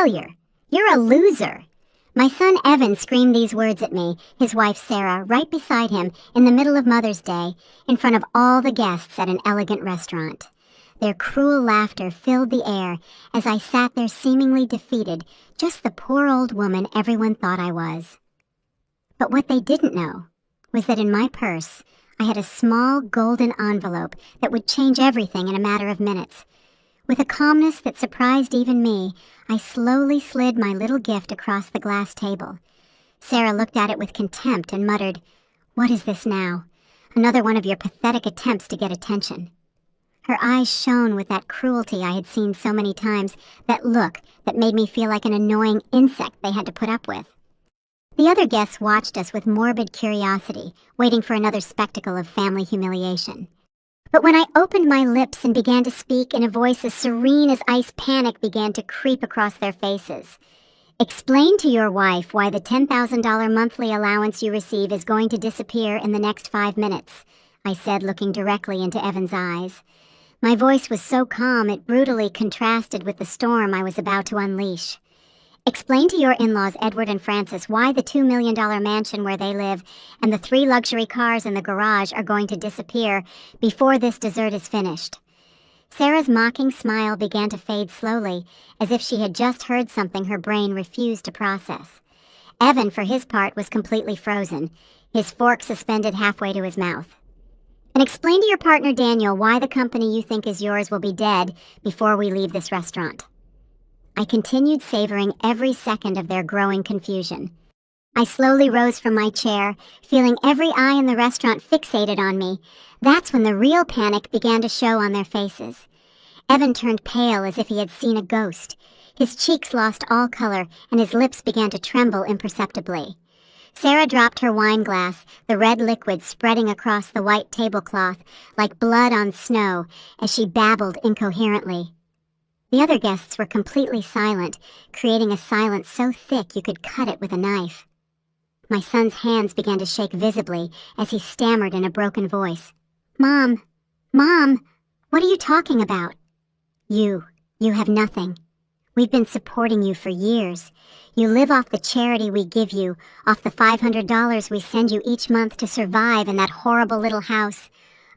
failure. You're a loser." My son Evan screamed these words at me, his wife Sarah right beside him in the middle of Mother's Day, in front of all the guests at an elegant restaurant. Their cruel laughter filled the air as I sat there seemingly defeated, just the poor old woman everyone thought I was. But what they didn't know was that in my purse, I had a small golden envelope that would change everything in a matter of minutes. With a calmness that surprised even me, I slowly slid my little gift across the glass table. Sarah looked at it with contempt and muttered, "What is this now? Another one of your pathetic attempts to get attention." Her eyes shone with that cruelty I had seen so many times, that look that made me feel like an annoying insect they had to put up with. The other guests watched us with morbid curiosity, waiting for another spectacle of family humiliation. But when I opened my lips and began to speak in a voice as serene as ice, panic began to creep across their faces. "Explain to your wife why the $10,000 monthly allowance you receive is going to disappear in the next 5 minutes, I said, looking directly into Evan's eyes. My voice was so calm it brutally contrasted with the storm I was about to unleash. "Explain to your in-laws, Edward and Francis, why the $2 million mansion where they live and the 3 luxury cars in the garage are going to disappear before this dessert is finished." Sarah's mocking smile began to fade slowly, as if she had just heard something her brain refused to process. Evan, for his part, was completely frozen, his fork suspended halfway to his mouth. "And explain to your partner Daniel why the company you think is yours will be dead before we leave this restaurant." I continued savoring every second of their growing confusion. I slowly rose from my chair, feeling every eye in the restaurant fixated on me. That's when the real panic began to show on their faces. Evan turned pale as if he had seen a ghost. His cheeks lost all color, and his lips began to tremble imperceptibly. Sarah dropped her wine glass, the red liquid spreading across the white tablecloth like blood on snow as she babbled incoherently. The other guests were completely silent, creating a silence so thick you could cut it with a knife. My son's hands began to shake visibly as he stammered in a broken voice. Mom, what are you talking about?" You have nothing. We've been supporting you for years. You live off the charity we give you, off the $500 we send you each month to survive in that horrible little house."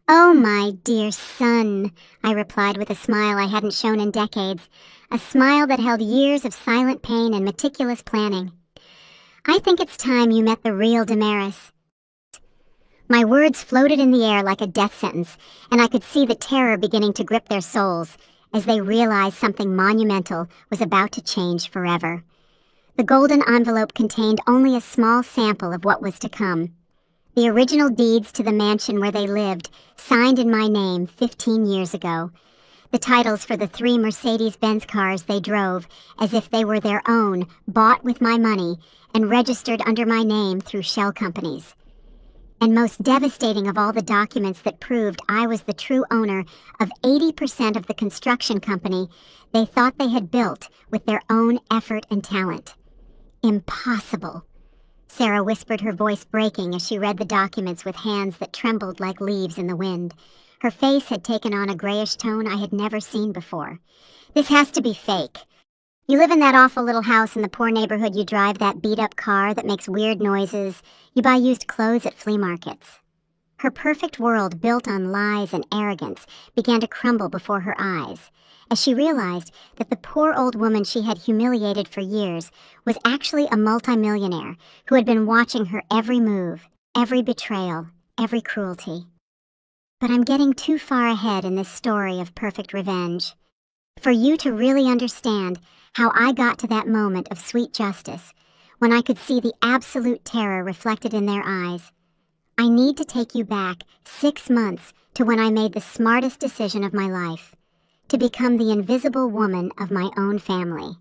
"Oh, my dear son," I replied with a smile I hadn't shown in decades, a smile that held years of silent pain and meticulous planning. "I think it's time you met the real Damaris." My words floated in the air like a death sentence, and I could see the terror beginning to grip their souls as they realized something monumental was about to change forever. The golden envelope contained only a small sample of what was to come. The original deeds to the mansion where they lived, signed in my name 15 years ago. The titles for the 3 Mercedes-Benz cars they drove, as if they were their own, bought with my money, and registered under my name through shell companies. And most devastating of all the documents that proved I was the true owner of 80% of the construction company they thought they had built with their own effort and talent. Impossible. Sarah whispered, her voice breaking as she read the documents with hands that trembled like leaves in the wind. Her face had taken on a grayish tone I had never seen before. "This has to be fake. You live in that awful little house in the poor neighborhood, you drive that beat-up car that makes weird noises, you buy used clothes at flea markets." Her perfect world, built on lies and arrogance, began to crumble before her eyes, as she realized that the poor old woman she had humiliated for years was actually a multimillionaire who had been watching her every move, every betrayal, every cruelty. But I'm getting too far ahead in this story of perfect revenge. For you to really understand how I got to that moment of sweet justice, when I could see the absolute terror reflected in their eyes, I need to take you back 6 months to when I made the smartest decision of my life, to become the invisible woman of my own family.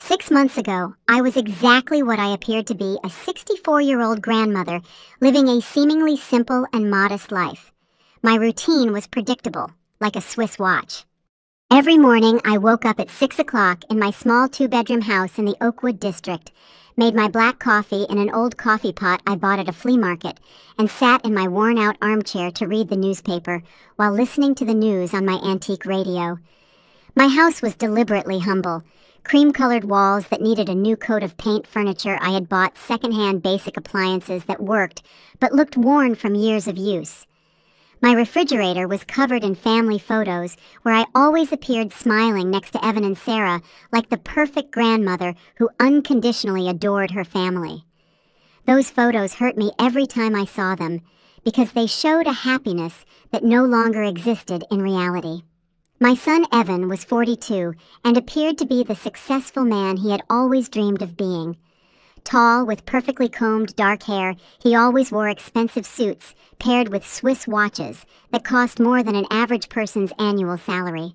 6 months ago, I was exactly what I appeared to be, a 64-year-old grandmother living a seemingly simple and modest life. My routine was predictable, like a Swiss watch. Every morning, I woke up at 6 o'clock in my small 2-bedroom house in the Oakwood district, made my black coffee in an old coffee pot I bought at a flea market, and sat in my worn-out armchair to read the newspaper while listening to the news on my antique radio. My house was deliberately humble, Cream-colored walls that needed a new coat of paint, furniture I had bought secondhand, basic appliances that worked but looked worn from years of use. My refrigerator was covered in family photos where I always appeared smiling next to Evan and Sarah like the perfect grandmother who unconditionally adored her family. Those photos hurt me every time I saw them because they showed a happiness that no longer existed in reality. My son Evan was 42 and appeared to be the successful man he had always dreamed of being. Tall, with perfectly combed dark hair, he always wore expensive suits paired with Swiss watches that cost more than an average person's annual salary.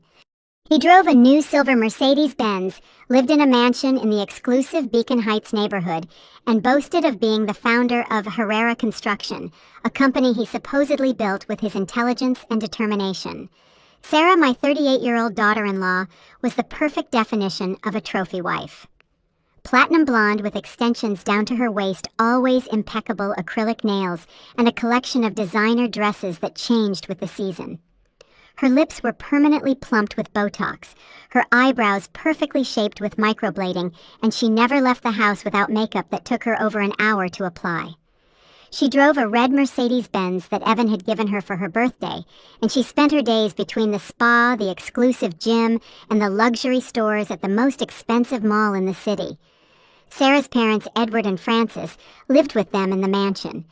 He drove a new silver Mercedes-Benz, lived in a mansion in the exclusive Beacon Heights neighborhood, and boasted of being the founder of Herrera Construction, a company he supposedly built with his intelligence and determination. Sarah, my 38-year-old daughter-in-law, was the perfect definition of a trophy wife. Platinum blonde with extensions down to her waist, always impeccable acrylic nails, and a collection of designer dresses that changed with the season. Her lips were permanently plumped with Botox, her eyebrows perfectly shaped with microblading, and she never left the house without makeup that took her over an hour to apply. She drove a red Mercedes-Benz that Evan had given her for her birthday, and she spent her days between the spa, the exclusive gym, and the luxury stores at the most expensive mall in the city. Sarah's parents, Edward and Frances, lived with them in the mansion.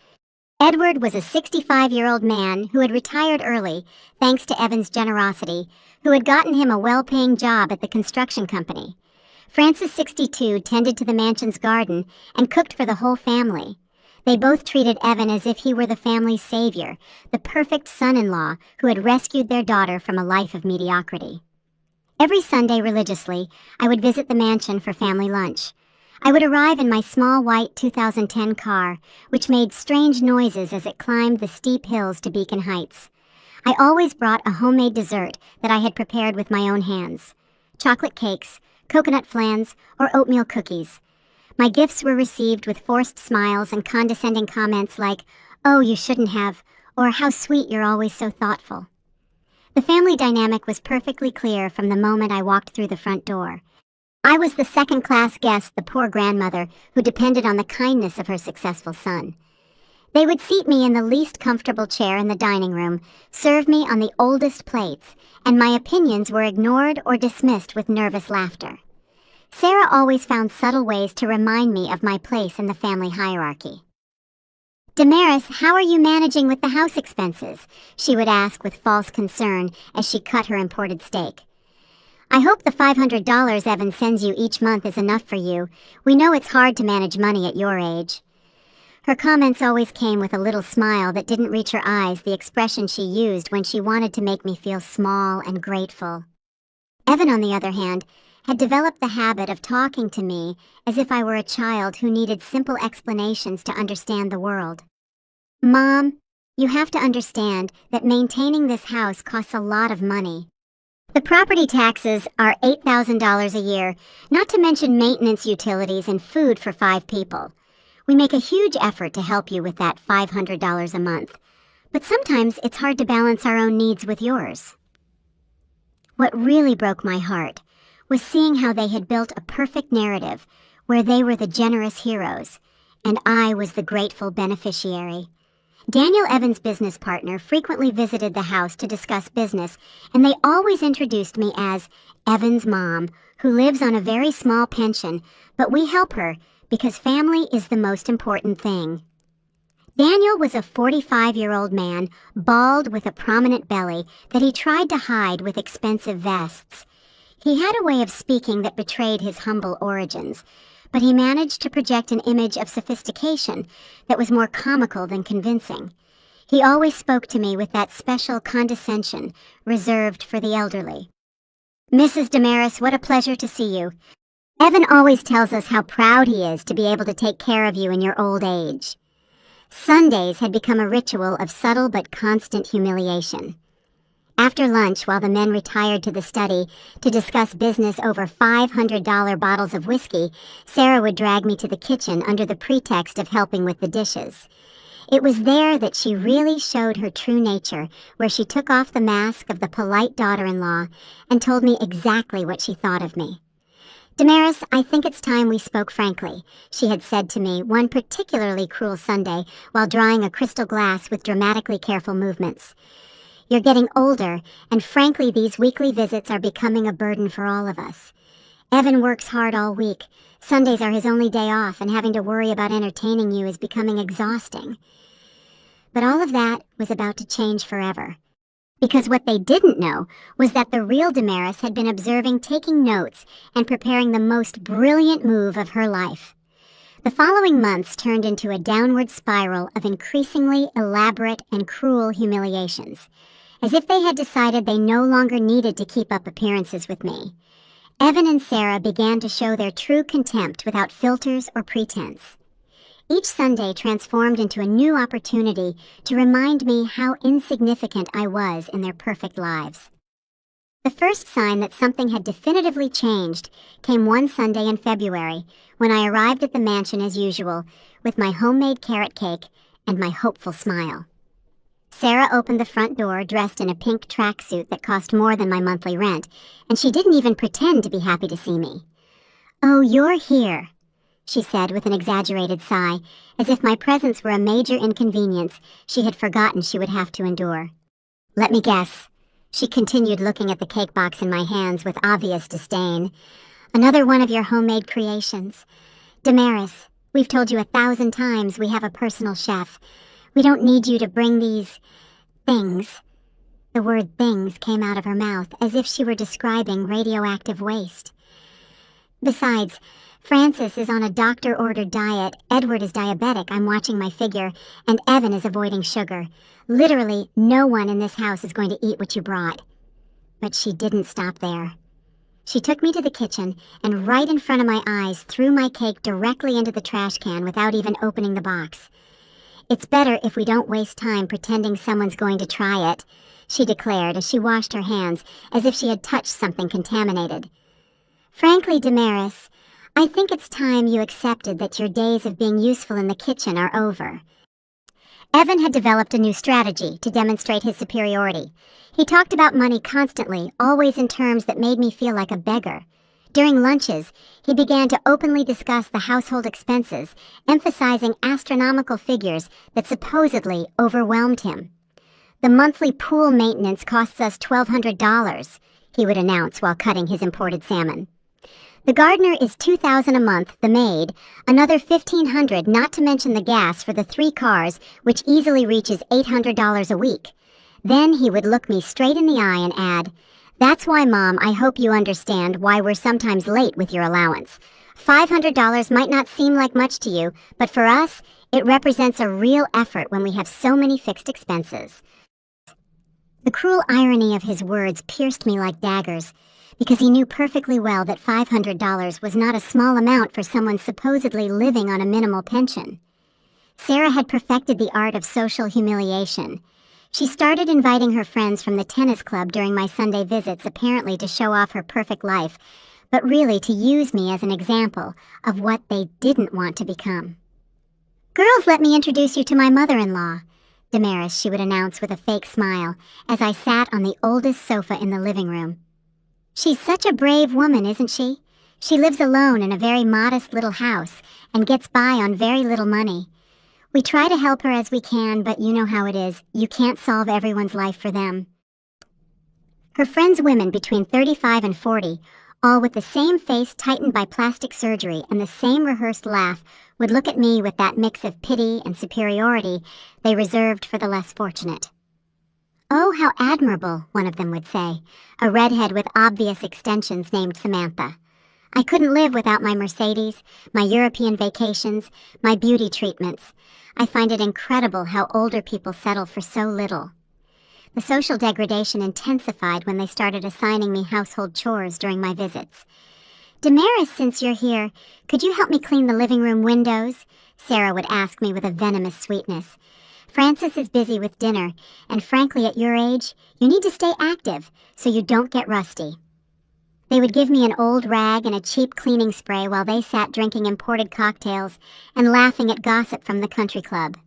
Edward was a 65-year-old man who had retired early, thanks to Evan's generosity, who had gotten him a well-paying job at the construction company. Frances, 62, tended to the mansion's garden and cooked for the whole family. They both treated Evan as if he were the family's savior, the perfect son-in-law who had rescued their daughter from a life of mediocrity. Every Sunday religiously, I would visit the mansion for family lunch. I would arrive in my small white 2010 car, which made strange noises as it climbed the steep hills to Beacon Heights. I always brought a homemade dessert that I had prepared with my own hands. Chocolate cakes, coconut flans, or oatmeal cookies. My gifts were received with forced smiles and condescending comments like, "Oh, you shouldn't have," or "How sweet, you're always so thoughtful." The family dynamic was perfectly clear from the moment I walked through the front door. I was the second-class guest, the poor grandmother who depended on the kindness of her successful son. They would seat me in the least comfortable chair in the dining room, serve me on the oldest plates, and my opinions were ignored or dismissed with nervous laughter. Sarah always found subtle ways to remind me of my place in the family hierarchy. "Damaris, how are you managing with the house expenses?" she would ask with false concern as she cut her imported steak. "I hope the $500 Evan sends you each month is enough for you. We know it's hard to manage money at your age." Her comments always came with a little smile that didn't reach her eyes, the expression she used when she wanted to make me feel small and grateful. Evan, on the other hand, had developed the habit of talking to me as if I were a child who needed simple explanations to understand the world. "Mom, you have to understand that maintaining this house costs a lot of money. The property taxes are $8,000 a year, not to mention maintenance, utilities, and food for 5 people. We make a huge effort to help you with that $500 a month, but sometimes it's hard to balance our own needs with yours." What really broke my heart was seeing how they had built a perfect narrative where they were the generous heroes, and I was the grateful beneficiary. Daniel, Evan's business partner, frequently visited the house to discuss business, and they always introduced me as Evan's mom, who lives on a very small pension, but we help her because family is the most important thing. Daniel was a 45-year-old man, bald with a prominent belly that he tried to hide with expensive vests. He had a way of speaking that betrayed his humble origins, but he managed to project an image of sophistication that was more comical than convincing. He always spoke to me with that special condescension reserved for the elderly. "Mrs. Damaris, what a pleasure to see you. Evan always tells us how proud he is to be able to take care of you in your old age." Sundays had become a ritual of subtle but constant humiliation. After lunch, while the men retired to the study to discuss business over $500 bottles of whiskey, Sarah would drag me to the kitchen under the pretext of helping with the dishes. It was there that she really showed her true nature, where she took off the mask of the polite daughter-in-law and told me exactly what she thought of me. "Damaris, I think it's time we spoke frankly," she had said to me one particularly cruel Sunday while drying a crystal glass with dramatically careful movements. "You're getting older, and frankly these weekly visits are becoming a burden for all of us. Evan works hard all week. Sundays are his only day off, and having to worry about entertaining you is becoming exhausting." But all of that was about to change forever. Because what they didn't know was that the real Damaris had been observing, taking notes, and preparing the most brilliant move of her life. The following months turned into a downward spiral of increasingly elaborate and cruel humiliations, as if they had decided they no longer needed to keep up appearances with me. Evan and Sarah began to show their true contempt without filters or pretense. Each Sunday transformed into a new opportunity to remind me how insignificant I was in their perfect lives. The first sign that something had definitively changed came one Sunday in February, when I arrived at the mansion as usual, with my homemade carrot cake and my hopeful smile. Sarah opened the front door dressed in a pink tracksuit that cost more than my monthly rent, and she didn't even pretend to be happy to see me. "Oh, you're here," she said with an exaggerated sigh, as if my presence were a major inconvenience she had forgotten she would have to endure. "Let me guess," she continued, looking at the cake box in my hands with obvious disdain. "Another one of your homemade creations. Damaris, we've told you 1,000 times we have a personal chef. We don't need you to bring these things." The word things came out of her mouth as if she were describing radioactive waste. "Besides, Francis is on a doctor-ordered diet, Edward is diabetic, I'm watching my figure, and Evan is avoiding sugar. Literally, no one in this house is going to eat what you brought." But she didn't stop there. She took me to the kitchen and right in front of my eyes threw my cake directly into the trash can without even opening the box. "It's better if we don't waste time pretending someone's going to try it," she declared as she washed her hands as if she had touched something contaminated. "Frankly, Damaris, I think it's time you accepted that your days of being useful in the kitchen are over." Evan had developed a new strategy to demonstrate his superiority. He talked about money constantly, always in terms that made me feel like a beggar. During lunches, he began to openly discuss the household expenses, emphasizing astronomical figures that supposedly overwhelmed him. "The monthly pool maintenance costs us $1,200, he would announce while cutting his imported salmon. "The gardener is $2,000 a month, the maid, another $1,500, not to mention the gas for the 3 cars, which easily reaches $800 a week." Then he would look me straight in the eye and add, "That's why, Mom, I hope you understand why we're sometimes late with your allowance. $500 might not seem like much to you, but for us, it represents a real effort when we have so many fixed expenses." The cruel irony of his words pierced me like daggers, because he knew perfectly well that $500 was not a small amount for someone supposedly living on a minimal pension. Sarah had perfected the art of social humiliation. She started inviting her friends from the tennis club during my Sunday visits, apparently to show off her perfect life, but really to use me as an example of what they didn't want to become. "Girls, let me introduce you to my mother-in-law, Damaris," she would announce with a fake smile as I sat on the oldest sofa in the living room. "She's such a brave woman, isn't she? She lives alone in a very modest little house and gets by on very little money. We try to help her as we can, but you know how it is. You can't solve everyone's life for them." Her friends, women between 35 and 40, all with the same face tightened by plastic surgery and the same rehearsed laugh, would look at me with that mix of pity and superiority they reserved for the less fortunate. "Oh, how admirable," one of them would say, a redhead with obvious extensions named Samantha. "I couldn't live without my Mercedes, my European vacations, my beauty treatments. I find it incredible how older people settle for so little." The social degradation intensified when they started assigning me household chores during my visits. "Damaris, since you're here, could you help me clean the living room windows?" Sarah would ask me with a venomous sweetness. "Francis is busy with dinner, and frankly, at your age, you need to stay active so you don't get rusty." They would give me an old rag and a cheap cleaning spray while they sat drinking imported cocktails and laughing at gossip from the country club.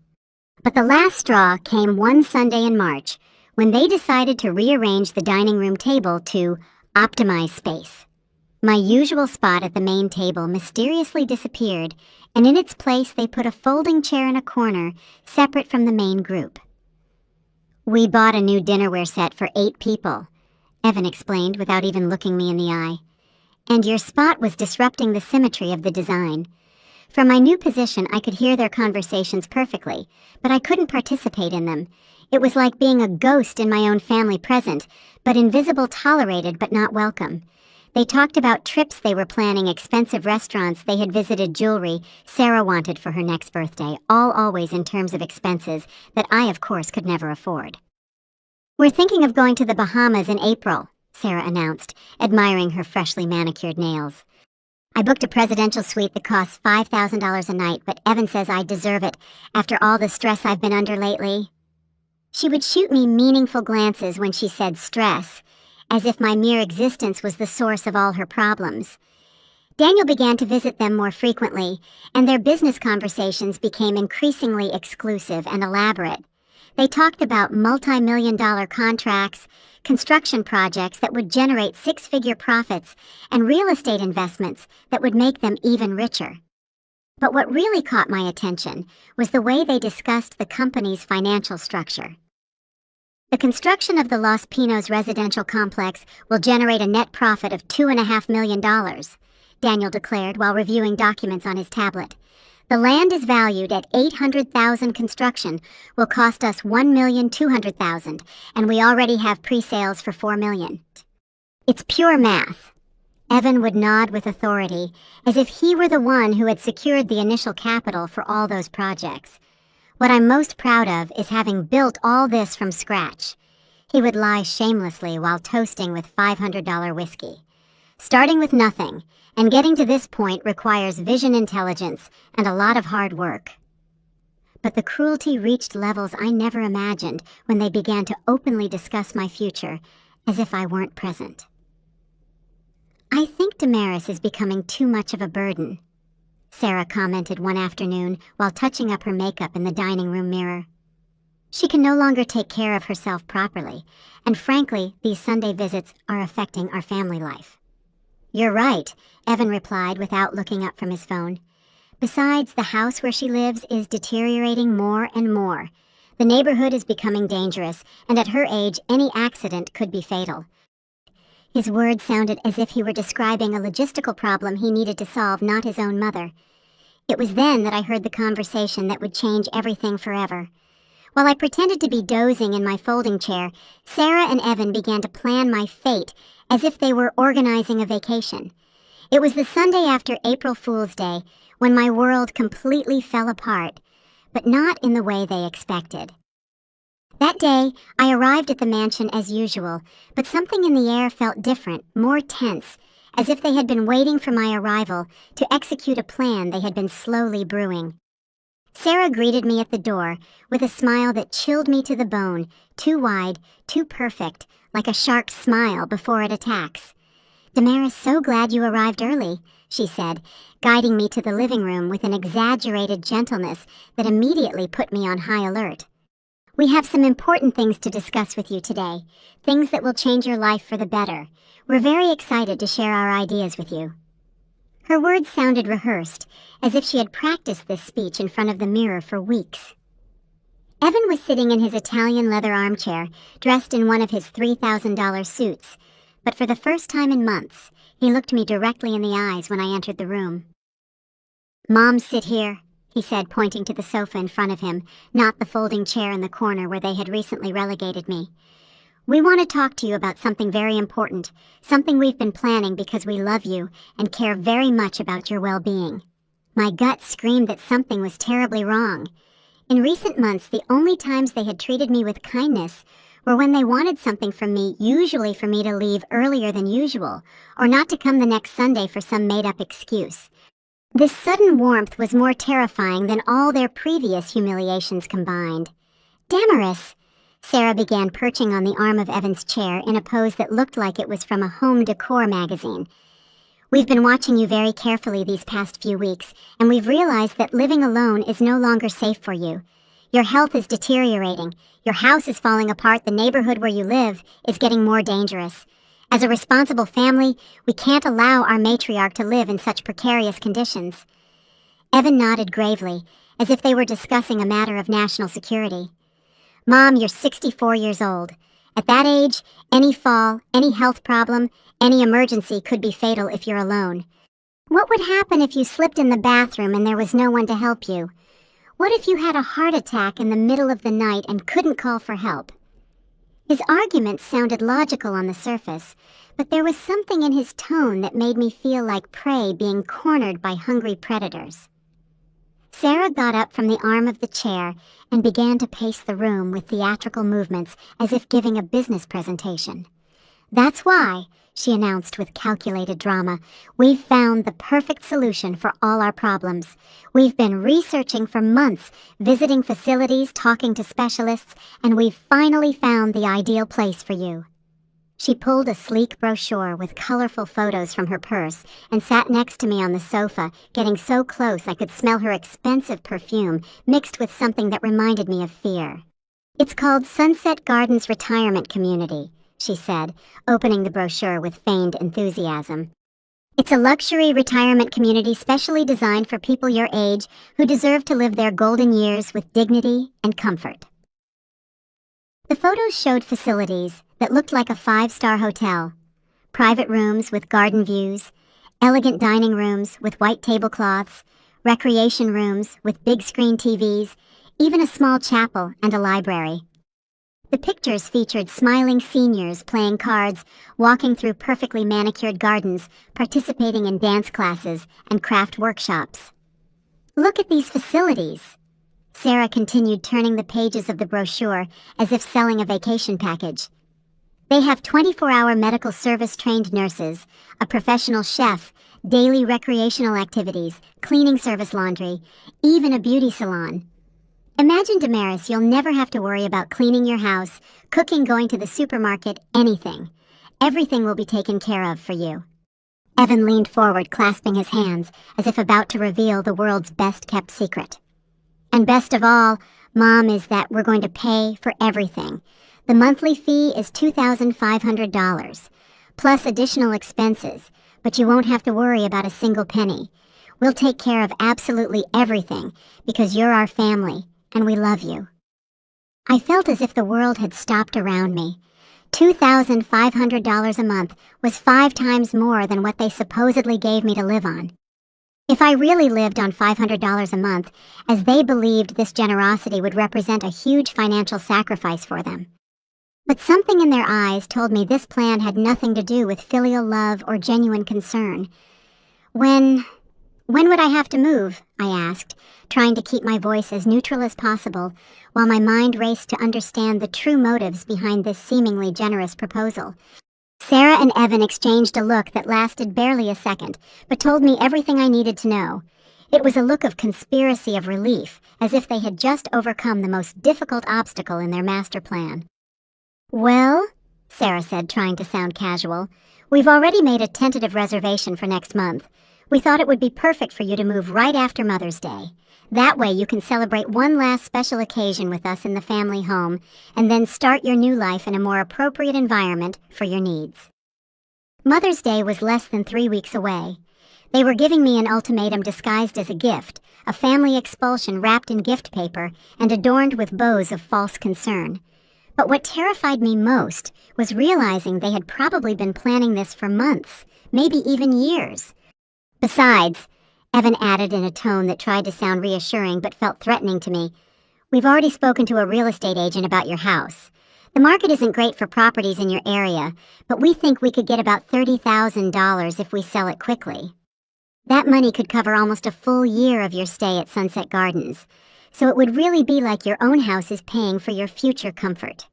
But the last straw came one Sunday in March, when they decided to rearrange the dining room table to optimize space. My usual spot at the main table mysteriously disappeared, and in its place they put a folding chair in a corner, separate from the main group. "We bought a new dinnerware set for 8 people," Evan explained without even looking me in the eye. "And your spot was disrupting the symmetry of the design." From my new position, I could hear their conversations perfectly, but I couldn't participate in them. It was like being a ghost in my own family present, but invisible, tolerated but not welcome. They talked about trips they were planning, expensive restaurants they had visited, jewelry Sarah wanted for her next birthday, all always in terms of expenses that I, of course, could never afford. "We're thinking of going to the Bahamas in April," Sarah announced, admiring her freshly manicured nails. "I booked a presidential suite that costs $5,000 a night, but Evan says I deserve it after all the stress I've been under lately." She would shoot me meaningful glances when she said stress, as if my mere existence was the source of all her problems. Daniel began to visit them more frequently, and their business conversations became increasingly exclusive and elaborate. They talked about multi-million-dollar contracts, construction projects that would generate 6-figure profits, and real estate investments that would make them even richer. But what really caught my attention was the way they discussed the company's financial structure. "The construction of the Los Pinos residential complex will generate a net profit of $2.5 million, Daniel declared while reviewing documents on his tablet. "The land is valued at $800,000. Construction will cost us $1,200,000, and we already have pre-sales for $4 million. It's pure math." Evan would nod with authority, as if he were the one who had secured the initial capital for all those projects. "What I'm most proud of is having built all this from scratch." He would lie shamelessly while toasting with $500 whiskey. "Starting with nothing and getting to this point requires vision, intelligence, and a lot of hard work." But the cruelty reached levels I never imagined when they began to openly discuss my future, as if I weren't present. "I think Damaris is becoming too much of a burden," Sarah commented one afternoon while touching up her makeup in the dining room mirror. "She can no longer take care of herself properly, and frankly, these Sunday visits are affecting our family life." "You're right," Evan replied without looking up from his phone. "Besides, the house where she lives is deteriorating more and more. The neighborhood is becoming dangerous, and at her age, any accident could be fatal." His words sounded as if he were describing a logistical problem he needed to solve, not his own mother. It was then that I heard the conversation that would change everything forever. While I pretended to be dozing in my folding chair, Sarah and Evan began to plan my fate as if they were organizing a vacation. It was the Sunday after April Fool's Day when my world completely fell apart, but not in the way they expected. That day, I arrived at the mansion as usual, but something in the air felt different, more tense, as if they had been waiting for my arrival to execute a plan they had been slowly brewing. Sarah greeted me at the door with a smile that chilled me to the bone, too wide, too perfect, like a shark's smile before it attacks. "Damaris, so glad you arrived early," she said, guiding me to the living room with an exaggerated gentleness that immediately put me on high alert. "We have some important things to discuss with you today, things that will change your life for the better. We're very excited to share our ideas with you." Her words sounded rehearsed, as if she had practiced this speech in front of the mirror for weeks. Evan was sitting in his Italian leather armchair, dressed in one of his $3,000 suits, but for the first time in months, he looked me directly in the eyes when I entered the room. "Mom, sit here," he said, pointing to the sofa in front of him, not the folding chair in the corner where they had recently relegated me. "We want to talk to you about something very important, something we've been planning because we love you and care very much about your well-being." My gut screamed that something was terribly wrong. In recent months, the only times they had treated me with kindness were when they wanted something from me, usually for me to leave earlier than usual, or not to come the next Sunday for some made-up excuse. This sudden warmth was more terrifying than all their previous humiliations combined. "Damaris," Sarah began, perching on the arm of Evan's chair in a pose that looked like it was from a home decor magazine. "We've been watching you very carefully these past few weeks, and we've realized that living alone is no longer safe for you. Your health is deteriorating, your house is falling apart, the neighborhood where you live is getting more dangerous. As a responsible family, we can't allow our matriarch to live in such precarious conditions." Evan nodded gravely, as if they were discussing a matter of national security. "Mom, you're 64 years old. At that age, any fall, any health problem, any emergency could be fatal if you're alone. What would happen if you slipped in the bathroom and there was no one to help you? What if you had a heart attack in the middle of the night and couldn't call for help?" His arguments sounded logical on the surface, but there was something in his tone that made me feel like prey being cornered by hungry predators. Sarah got up from the arm of the chair and began to pace the room with theatrical movements as if giving a business presentation. "That's why," she announced with calculated drama, "we've found the perfect solution for all our problems. We've been researching for months, visiting facilities, talking to specialists, and we've finally found the ideal place for you." She pulled a sleek brochure with colorful photos from her purse and sat next to me on the sofa, getting so close I could smell her expensive perfume mixed with something that reminded me of fear. "It's called Sunset Gardens Retirement Community," she said, opening the brochure with feigned enthusiasm. "It's a luxury retirement community specially designed for people your age who deserve to live their golden years with dignity and comfort." The photos showed facilities that looked like a 5-star hotel. Private rooms with garden views, elegant dining rooms with white tablecloths, recreation rooms with big screen TVs, even a small chapel and a library. The pictures featured smiling seniors playing cards, walking through perfectly manicured gardens, participating in dance classes and craft workshops. "Look at these facilities." Sarah continued turning the pages of the brochure as if selling a vacation package. "They have 24-hour medical service-trained nurses, a professional chef, daily recreational activities, cleaning service, laundry, even a beauty salon. Imagine, Damaris, you'll never have to worry about cleaning your house, cooking, going to the supermarket, anything. Everything will be taken care of for you." Evan leaned forward, clasping his hands, as if about to reveal the world's best-kept secret. "And best of all, Mom, is that we're going to pay for everything. The monthly fee is $2,500, plus additional expenses, but you won't have to worry about a single penny. We'll take care of absolutely everything, because you're our family, and we love you." I felt as if the world had stopped around me. $2,500 a month was 5 times more than what they supposedly gave me to live on. If I really lived on $500 a month, as they believed, this generosity would represent a huge financial sacrifice for them. But something in their eyes told me this plan had nothing to do with filial love or genuine concern. When would I have to move?" I asked, trying to keep my voice as neutral as possible, while my mind raced to understand the true motives behind this seemingly generous proposal. Sarah and Evan exchanged a look that lasted barely a second, but told me everything I needed to know. It was a look of conspiracy of relief, as if they had just overcome the most difficult obstacle in their master plan. "Well," Sarah said, trying to sound casual, "we've already made a tentative reservation for next month. We thought it would be perfect for you to move right after Mother's Day. That way you can celebrate one last special occasion with us in the family home, and then start your new life in a more appropriate environment for your needs." Mother's Day was less than 3 weeks away. They were giving me an ultimatum disguised as a gift, a family expulsion wrapped in gift paper and adorned with bows of false concern. But what terrified me most was realizing they had probably been planning this for months, maybe even years. "Besides," Evan added in a tone that tried to sound reassuring but felt threatening to me, "we've already spoken to a real estate agent about your house. The market isn't great for properties in your area, but we think we could get about $30,000 if we sell it quickly. That money could cover almost a full year of your stay at Sunset Gardens, so it would really be like your own house is paying for your future comfort."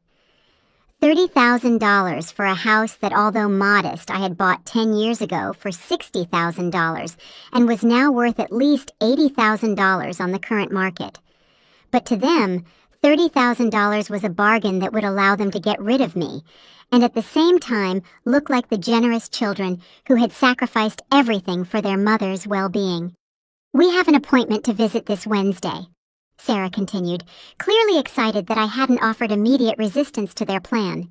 $30,000 for a house that, although modest, I had bought 10 years ago for $60,000 and was now worth at least $80,000 on the current market. But to them, $30,000 was a bargain that would allow them to get rid of me, and at the same time look like the generous children who had sacrificed everything for their mother's well-being. "We have an appointment to visit this Wednesday," Sarah continued, clearly excited that I hadn't offered immediate resistance to their plan.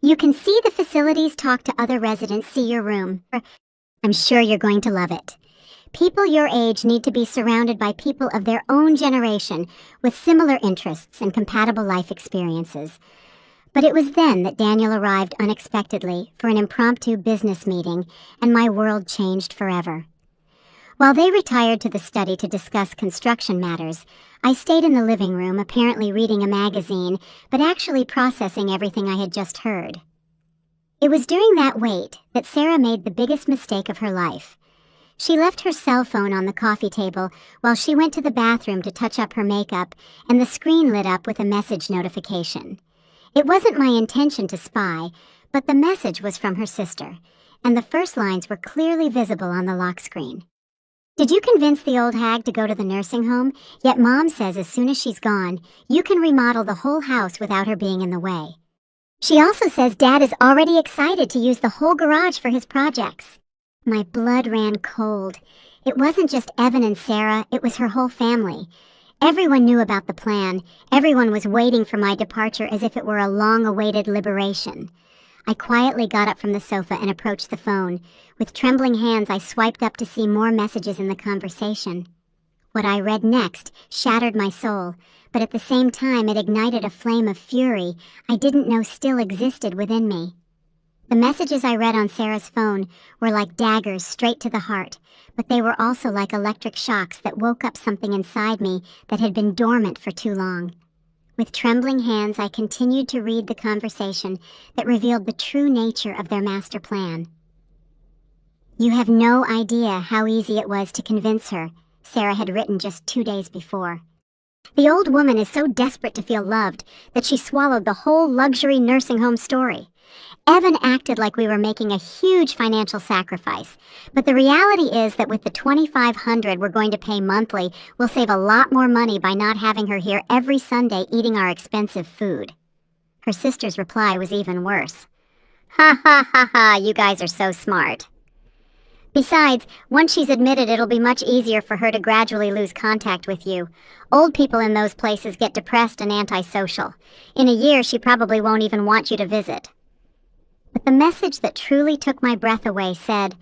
You can see the facilities, talk to other residents, see your room. I'm sure you're going to love it. People your age need to be surrounded by people of their own generation with similar interests and compatible life experiences. But it was then that Daniel arrived unexpectedly for an impromptu business meeting, and my world changed forever. While they retired to the study to discuss construction matters, I stayed in the living room, apparently reading a magazine, but actually processing everything I had just heard. It was during that wait that Sarah made the biggest mistake of her life. She left her cell phone on the coffee table while she went to the bathroom to touch up her makeup, and the screen lit up with a message notification. It wasn't my intention to spy, but the message was from her sister, and the first lines were clearly visible on the lock screen. Did you convince the old hag to go to the nursing home? Yet Mom says as soon as she's gone, you can remodel the whole house without her being in the way. She also says Dad is already excited to use the whole garage for his projects. My blood ran cold. It wasn't just Evan and Sarah, it was her whole family. Everyone knew about the plan. Everyone was waiting for my departure as if it were a long-awaited liberation. I quietly got up from the sofa and approached the phone. With trembling hands, I swiped up to see more messages in the conversation. What I read next shattered my soul, but at the same time it ignited a flame of fury I didn't know still existed within me. The messages I read on Sarah's phone were like daggers straight to the heart, but they were also like electric shocks that woke up something inside me that had been dormant for too long. With trembling hands, I continued to read the conversation that revealed the true nature of their master plan. You have no idea how easy it was to convince her, Sarah had written just 2 days before. The old woman is so desperate to feel loved that she swallowed the whole luxury nursing home story. Evan acted like we were making a huge financial sacrifice, but the reality is that with the $2,500 we're going to pay monthly, we'll save a lot more money by not having her here every Sunday eating our expensive food. Her sister's reply was even worse. Ha ha ha ha, you guys are so smart. Besides, once she's admitted, it'll be much easier for her to gradually lose contact with you. Old people in those places get depressed and antisocial. In a year, she probably won't even want you to visit. But the message that truly took my breath away said,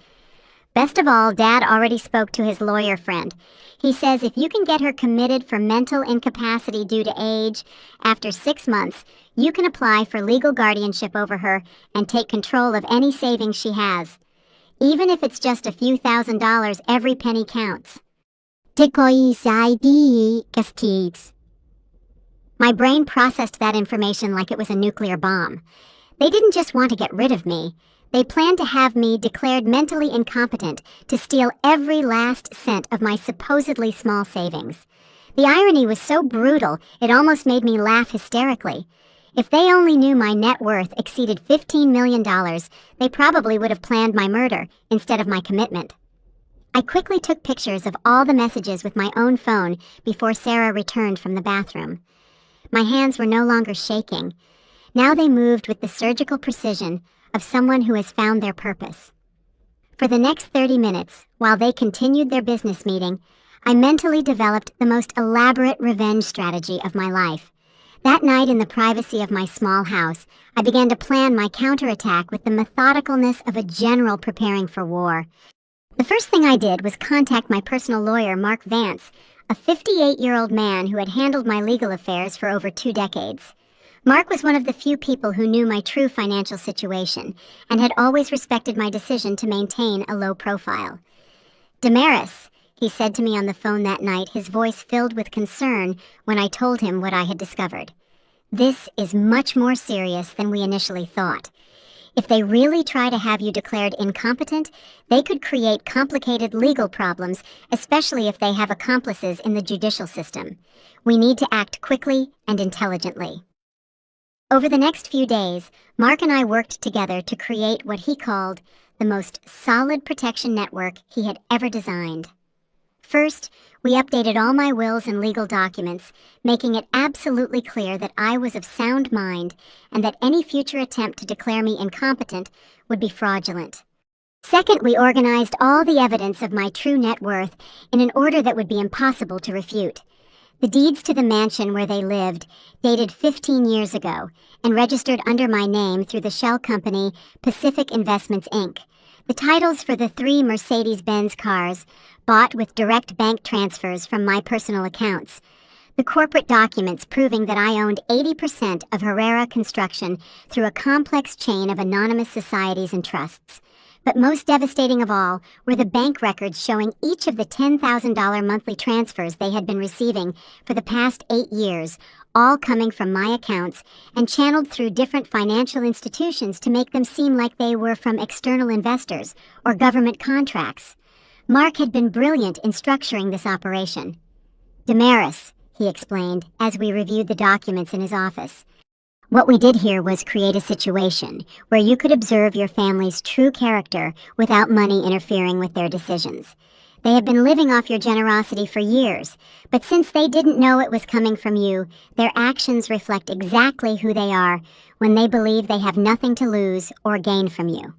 best of all, Dad already spoke to his lawyer friend. He says if you can get her committed for mental incapacity due to age, after 6 months, you can apply for legal guardianship over her and take control of any savings she has. Even if it's just a few $1,000s, every penny counts. My brain processed that information like it was a nuclear bomb. They didn't just want to get rid of me. They planned to have me declared mentally incompetent to steal every last cent of my supposedly small savings. The irony was so brutal, it almost made me laugh hysterically. If they only knew my net worth exceeded $15 million, they probably would have planned my murder instead of my commitment. I quickly took pictures of all the messages with my own phone before Sarah returned from the bathroom. My hands were no longer shaking. Now they moved with the surgical precision of someone who has found their purpose. For the next 30 minutes, while they continued their business meeting, I mentally developed the most elaborate revenge strategy of my life. That night in the privacy of my small house, I began to plan my counterattack with the methodicalness of a general preparing for war. The first thing I did was contact my personal lawyer, Mark Vance, a 58-year-old man who had handled my legal affairs for over 2 decades. Mark was one of the few people who knew my true financial situation and had always respected my decision to maintain a low profile. Damaris, he said to me on the phone that night, his voice filled with concern when I told him what I had discovered. This is much more serious than we initially thought. If they really try to have you declared incompetent, they could create complicated legal problems, especially if they have accomplices in the judicial system. We need to act quickly and intelligently. Over the next few days, Mark and I worked together to create what he called the most solid protection network he had ever designed. First, we updated all my wills and legal documents, making it absolutely clear that I was of sound mind and that any future attempt to declare me incompetent would be fraudulent. Second, we organized all the evidence of my true net worth in an order that would be impossible to refute. The deeds to the mansion where they lived dated 15 years ago and registered under my name through the shell company Pacific Investments, Inc. The titles for the 3 Mercedes-Benz cars, bought with direct bank transfers from my personal accounts. The corporate documents proving that I owned 80% of Herrera Construction through a complex chain of anonymous societies and trusts. But most devastating of all were the bank records showing each of the $10,000 monthly transfers they had been receiving for the past 8 years, all coming from my accounts and channeled through different financial institutions to make them seem like they were from external investors or government contracts. Mark had been brilliant in structuring this operation. Damaris, he explained as we reviewed the documents in his office. What we did here was create a situation where you could observe your family's true character without money interfering with their decisions. They have been living off your generosity for years, but since they didn't know it was coming from you, their actions reflect exactly who they are when they believe they have nothing to lose or gain from you.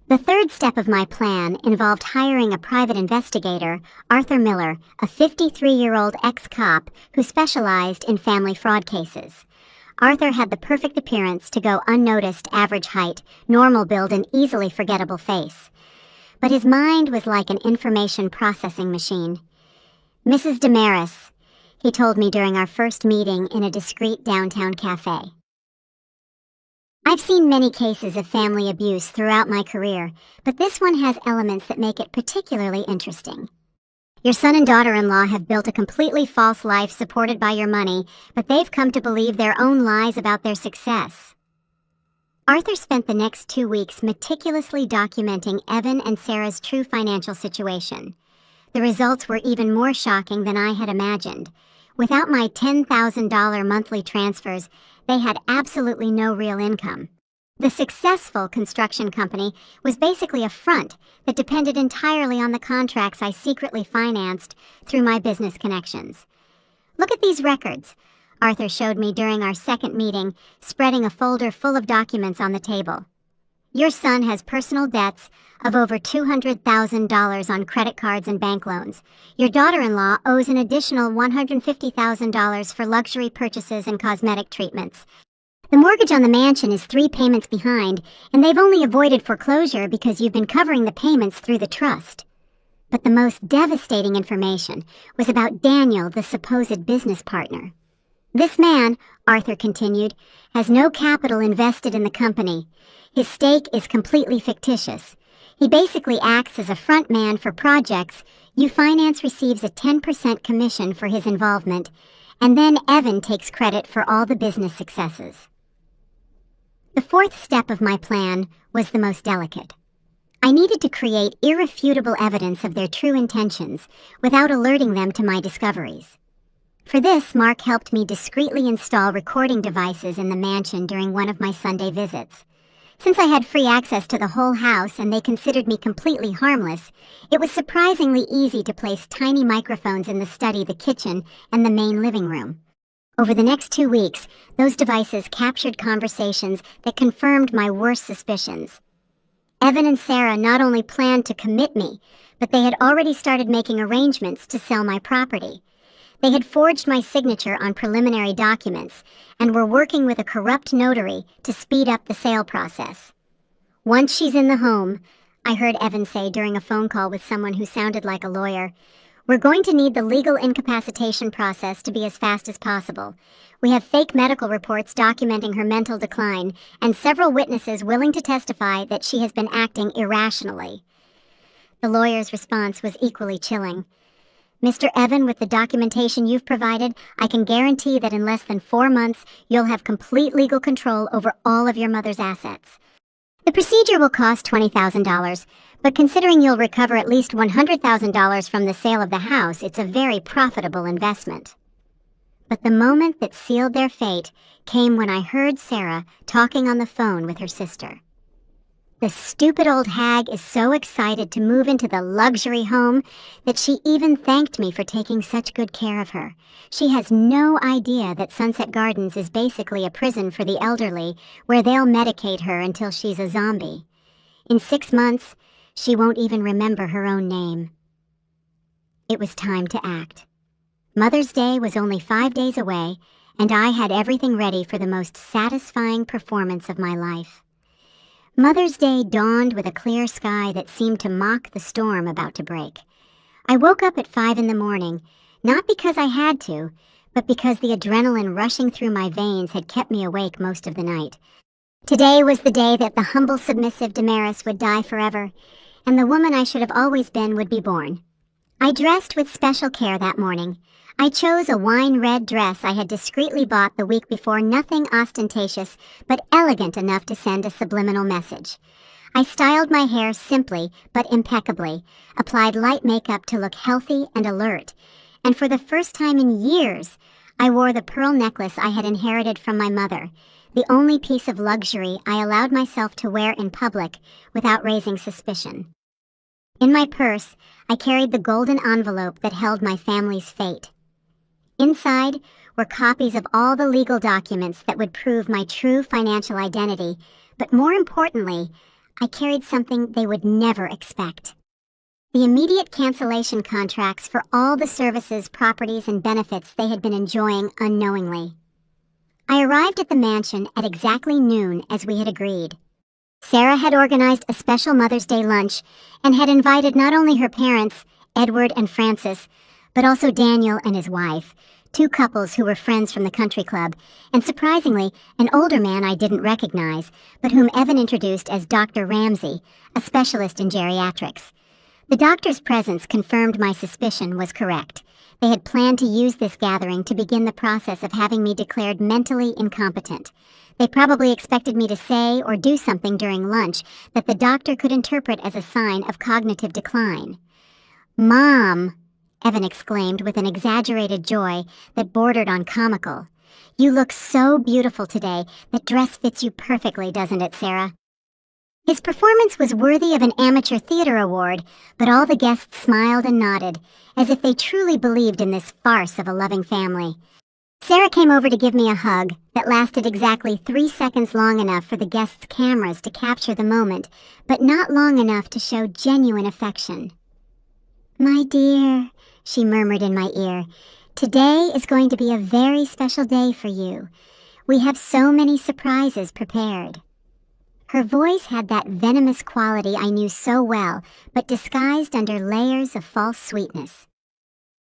The third step of my plan involved hiring a private investigator, Arthur Miller, a 53-year-old ex-cop who specialized in family fraud cases. Arthur had the perfect appearance to go unnoticed, average height, normal build, and easily forgettable face. But his mind was like an information processing machine. "Mrs. Damaris," he told me during our first meeting in a discreet downtown cafe. "I've seen many cases of family abuse throughout my career, but this one has elements that make it particularly interesting. Your son and daughter-in-law have built a completely false life supported by your money, but they've come to believe their own lies about their success." Arthur spent the next 2 weeks meticulously documenting Evan and Sarah's true financial situation. The results were even more shocking than I had imagined. Without my $10,000 monthly transfers, they had absolutely no real income. The successful construction company was basically a front that depended entirely on the contracts I secretly financed through my business connections. "Look at these records," Arthur showed me during our second meeting, spreading a folder full of documents on the table. "Your son has personal debts of over $200,000 on credit cards and bank loans. Your daughter-in-law owes an additional $150,000 for luxury purchases and cosmetic treatments. The mortgage on the mansion is 3 payments behind, and they've only avoided foreclosure because you've been covering the payments through the trust." But the most devastating information was about Daniel, the supposed business partner. "This man," Arthur continued, "has no capital invested in the company. His stake is completely fictitious. He basically acts as a front man for projects. You Finance receives a 10% commission for his involvement, and then Evan takes credit for all the business successes." The fourth step of my plan was the most delicate. I needed to create irrefutable evidence of their true intentions without alerting them to my discoveries. For this, Mark helped me discreetly install recording devices in the mansion during one of my Sunday visits. Since I had free access to the whole house and they considered me completely harmless, it was surprisingly easy to place tiny microphones in the study, the kitchen, and the main living room. Over the next 2 weeks, those devices captured conversations that confirmed my worst suspicions. Evan and Sarah not only planned to commit me, but they had already started making arrangements to sell my property. They had forged my signature on preliminary documents and were working with a corrupt notary to speed up the sale process. "Once she's in the home," I heard Evan say during a phone call with someone who sounded like a lawyer, "we're going to need the legal incapacitation process to be as fast as possible. We have fake medical reports documenting her mental decline and several witnesses willing to testify that she has been acting irrationally." The lawyer's response was equally chilling. "Mr. Evan, with the documentation you've provided, I can guarantee that in less than 4 months, you'll have complete legal control over all of your mother's assets. The procedure will cost $20,000, but considering you'll recover at least $100,000 from the sale of the house, it's a very profitable investment." But the moment that sealed their fate came when I heard Sarah talking on the phone with her sister. "The stupid old hag is so excited to move into the luxury home that she even thanked me for taking such good care of her. She has no idea that Sunset Gardens is basically a prison for the elderly where they'll medicate her until she's a zombie. In 6 months, she won't even remember her own name." It was time to act. Mother's Day was only 5 days away, and I had everything ready for the most satisfying performance of my life. Mother's Day dawned with a clear sky that seemed to mock the storm about to break. I woke up at 5 in the morning, not because I had to, but because the adrenaline rushing through my veins had kept me awake most of the night. Today was the day that the humble, submissive Damaris would die forever, and the woman I should have always been would be born. I dressed with special care that morning. I chose a wine-red dress I had discreetly bought the week before, nothing ostentatious, but elegant enough to send a subliminal message. I styled my hair simply but impeccably, applied light makeup to look healthy and alert, and for the first time in years, I wore the pearl necklace I had inherited from my mother, the only piece of luxury I allowed myself to wear in public without raising suspicion. In my purse, I carried the golden envelope that held my family's fate. Inside were copies of all the legal documents that would prove my true financial identity, but more importantly, I carried something they would never expect. The immediate cancellation contracts for all the services, properties, and benefits they had been enjoying unknowingly. I arrived at the mansion at exactly noon as we had agreed. Sarah had organized a special Mother's Day lunch and had invited not only her parents, Edward and Frances, but also Daniel and his wife, two couples who were friends from the country club, and surprisingly, an older man I didn't recognize, but whom Evan introduced as Dr. Ramsey, a specialist in geriatrics. The doctor's presence confirmed my suspicion was correct. They had planned to use this gathering to begin the process of having me declared mentally incompetent. They probably expected me to say or do something during lunch that the doctor could interpret as a sign of cognitive decline. "Mom," Evan exclaimed with an exaggerated joy that bordered on comical. "You look so beautiful today. That dress fits you perfectly, doesn't it, Sarah?" His performance was worthy of an amateur theater award, but all the guests smiled and nodded, as if they truly believed in this farce of a loving family. Sarah came over to give me a hug that lasted exactly 3 seconds, long enough for the guests' cameras to capture the moment, but not long enough to show genuine affection. "My dear," she murmured in my ear, "today is going to be a very special day for you. We have so many surprises prepared." Her voice had that venomous quality I knew so well, but disguised under layers of false sweetness.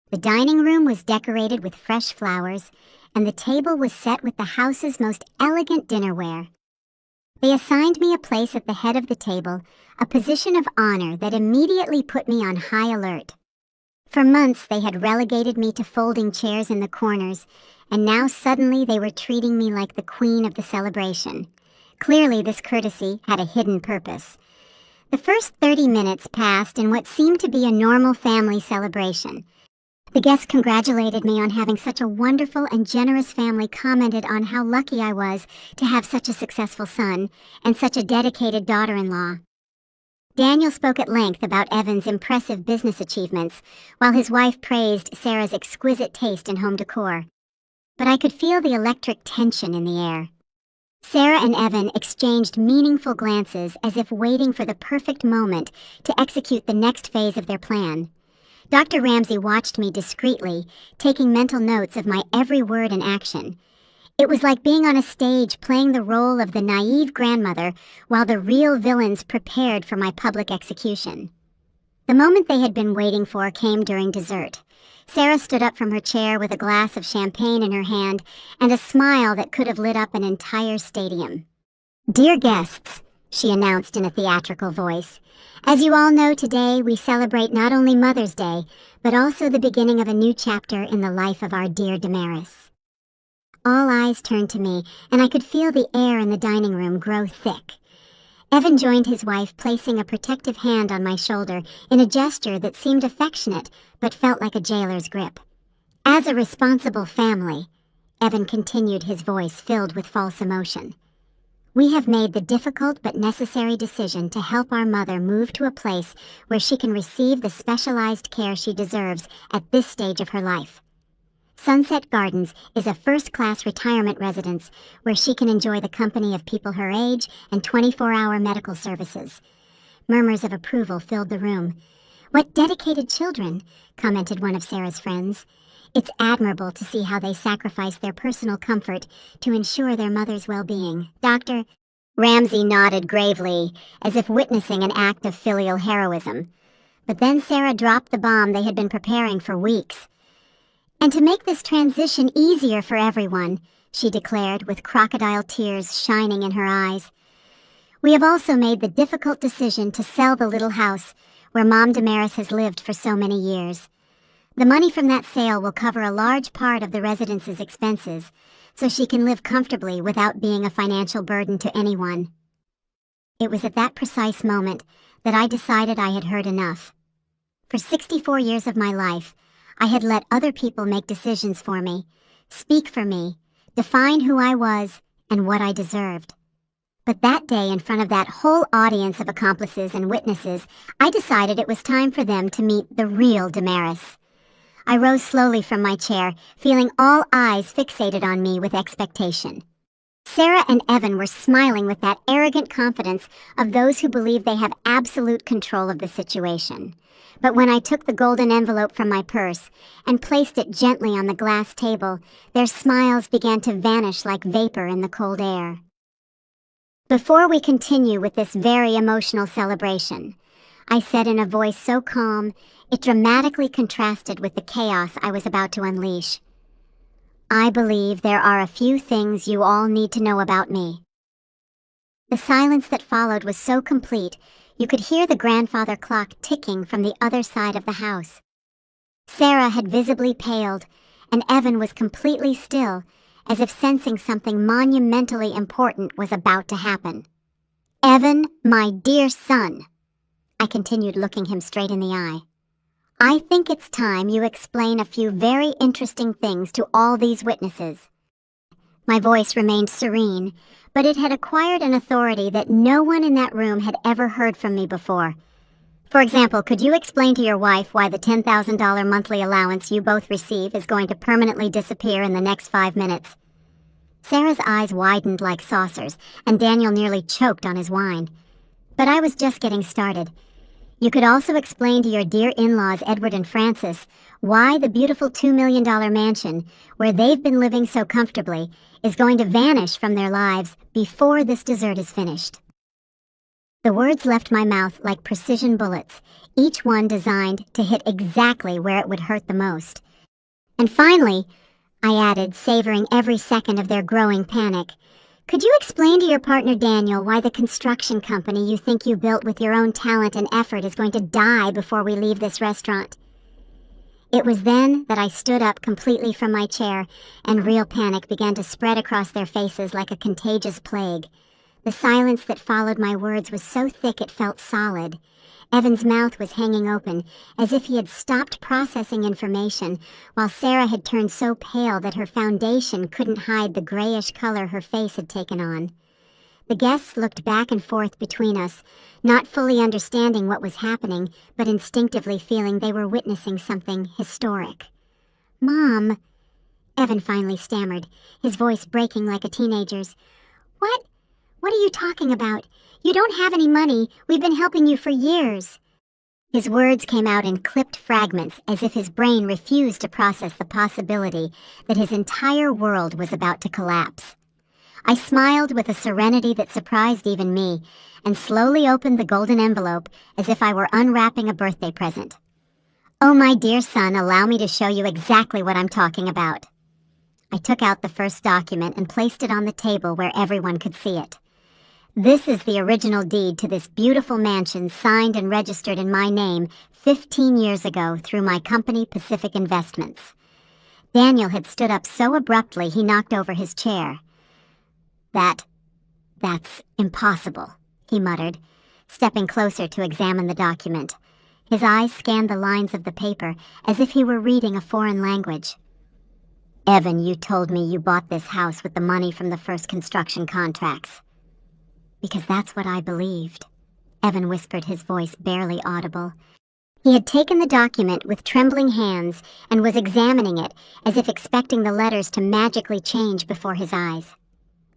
The dining room was decorated with fresh flowers, and the table was set with the house's most elegant dinnerware. They assigned me a place at the head of the table, a position of honor that immediately put me on high alert. For months they had relegated me to folding chairs in the corners, and now suddenly they were treating me like the queen of the celebration. Clearly this courtesy had a hidden purpose. The first 30 minutes passed in what seemed to be a normal family celebration. The guests congratulated me on having such a wonderful and generous family, commented on how lucky I was to have such a successful son and such a dedicated daughter-in-law. Daniel spoke at length about Evan's impressive business achievements, while his wife praised Sarah's exquisite taste in home decor. But I could feel the electric tension in the air. Sarah and Evan exchanged meaningful glances as if waiting for the perfect moment to execute the next phase of their plan. Dr. Ramsey watched me discreetly, taking mental notes of my every word and action. It was like being on a stage playing the role of the naive grandmother while the real villains prepared for my public execution. The moment they had been waiting for came during dessert. Sarah stood up from her chair with a glass of champagne in her hand and a smile that could have lit up an entire stadium. "Dear guests," she announced in a theatrical voice, "as you all know, today we celebrate not only Mother's Day, but also the beginning of a new chapter in the life of our dear Damaris." All eyes turned to me, and I could feel the air in the dining room grow thick. Evan joined his wife, placing a protective hand on my shoulder in a gesture that seemed affectionate but felt like a jailer's grip. "As a responsible family," Evan continued, his voice filled with false emotion, "we have made the difficult but necessary decision to help our mother move to a place where she can receive the specialized care she deserves at this stage of her life. Sunset Gardens is a first-class retirement residence where she can enjoy the company of people her age and 24-hour medical services." Murmurs of approval filled the room. "What dedicated children," commented one of Sarah's friends. "It's admirable to see how they sacrifice their personal comfort to ensure their mother's well-being." Dr. Ramsey nodded gravely, as if witnessing an act of filial heroism. But then Sarah dropped the bomb they had been preparing for weeks. "And to make this transition easier for everyone," she declared, with crocodile tears shining in her eyes, "we have also made the difficult decision to sell the little house where Mom Damaris has lived for so many years. The money from that sale will cover a large part of the residence's expenses, so she can live comfortably without being a financial burden to anyone." It was at that precise moment that I decided I had heard enough. For 64 years of my life, I had let other people make decisions for me, speak for me, define who I was and what I deserved. But that day, in front of that whole audience of accomplices and witnesses, I decided it was time for them to meet the real Damaris. I rose slowly from my chair, feeling all eyes fixated on me with expectation. Sarah and Evan were smiling with that arrogant confidence of those who believe they have absolute control of the situation. But when I took the golden envelope from my purse and placed it gently on the glass table, their smiles began to vanish like vapor in the cold air. "Before we continue with this very emotional celebration," I said in a voice so calm it dramatically contrasted with the chaos I was about to unleash, "I believe there are a few things you all need to know about me." The silence that followed was so complete, you could hear the grandfather clock ticking from the other side of the house. Sarah had visibly paled, and Evan was completely still, as if sensing something monumentally important was about to happen. "Evan, my dear son," I continued, looking him straight in the eye, "I think it's time you explain a few very interesting things to all these witnesses." My voice remained serene, but it had acquired an authority that no one in that room had ever heard from me before. "For example, could you explain to your wife why the $10,000 monthly allowance you both receive is going to permanently disappear in the next 5 minutes? Sarah's eyes widened like saucers, and Daniel nearly choked on his wine. But I was just getting started. "You could also explain to your dear in-laws Edward and Francis why the beautiful $2 million mansion, where they've been living so comfortably, is going to vanish from their lives before this dessert is finished." The words left my mouth like precision bullets, each one designed to hit exactly where it would hurt the most. "And finally," I added, savoring every second of their growing panic, "could you explain to your partner Daniel why the construction company you think you built with your own talent and effort is going to die before we leave this restaurant?" It was then that I stood up completely from my chair, and real panic began to spread across their faces like a contagious plague. The silence that followed my words was so thick it felt solid. Evan's mouth was hanging open, as if he had stopped processing information, while Sarah had turned so pale that her foundation couldn't hide the grayish color her face had taken on. The guests looked back and forth between us, not fully understanding what was happening, but instinctively feeling they were witnessing something historic. "Mom," Evan finally stammered, his voice breaking like a teenager's. What are you talking about? You don't have any money. We've been helping you for years." His words came out in clipped fragments, as if his brain refused to process the possibility that his entire world was about to collapse. I smiled with a serenity that surprised even me, and slowly opened the golden envelope as if I were unwrapping a birthday present. "Oh, my dear son, allow me to show you exactly what I'm talking about." I took out the first document and placed it on the table where everyone could see it. "This is the original deed to this beautiful mansion, signed and registered in my name 15 years ago through my company, Pacific Investments." Daniel had stood up so abruptly he knocked over his chair. That's impossible," he muttered, stepping closer to examine the document. His eyes scanned the lines of the paper as if he were reading a foreign language. "Evan, you told me you bought this house with the money from the first construction contracts." "Because that's what I believed," Evan whispered, his voice barely audible. He had taken the document with trembling hands and was examining it as if expecting the letters to magically change before his eyes.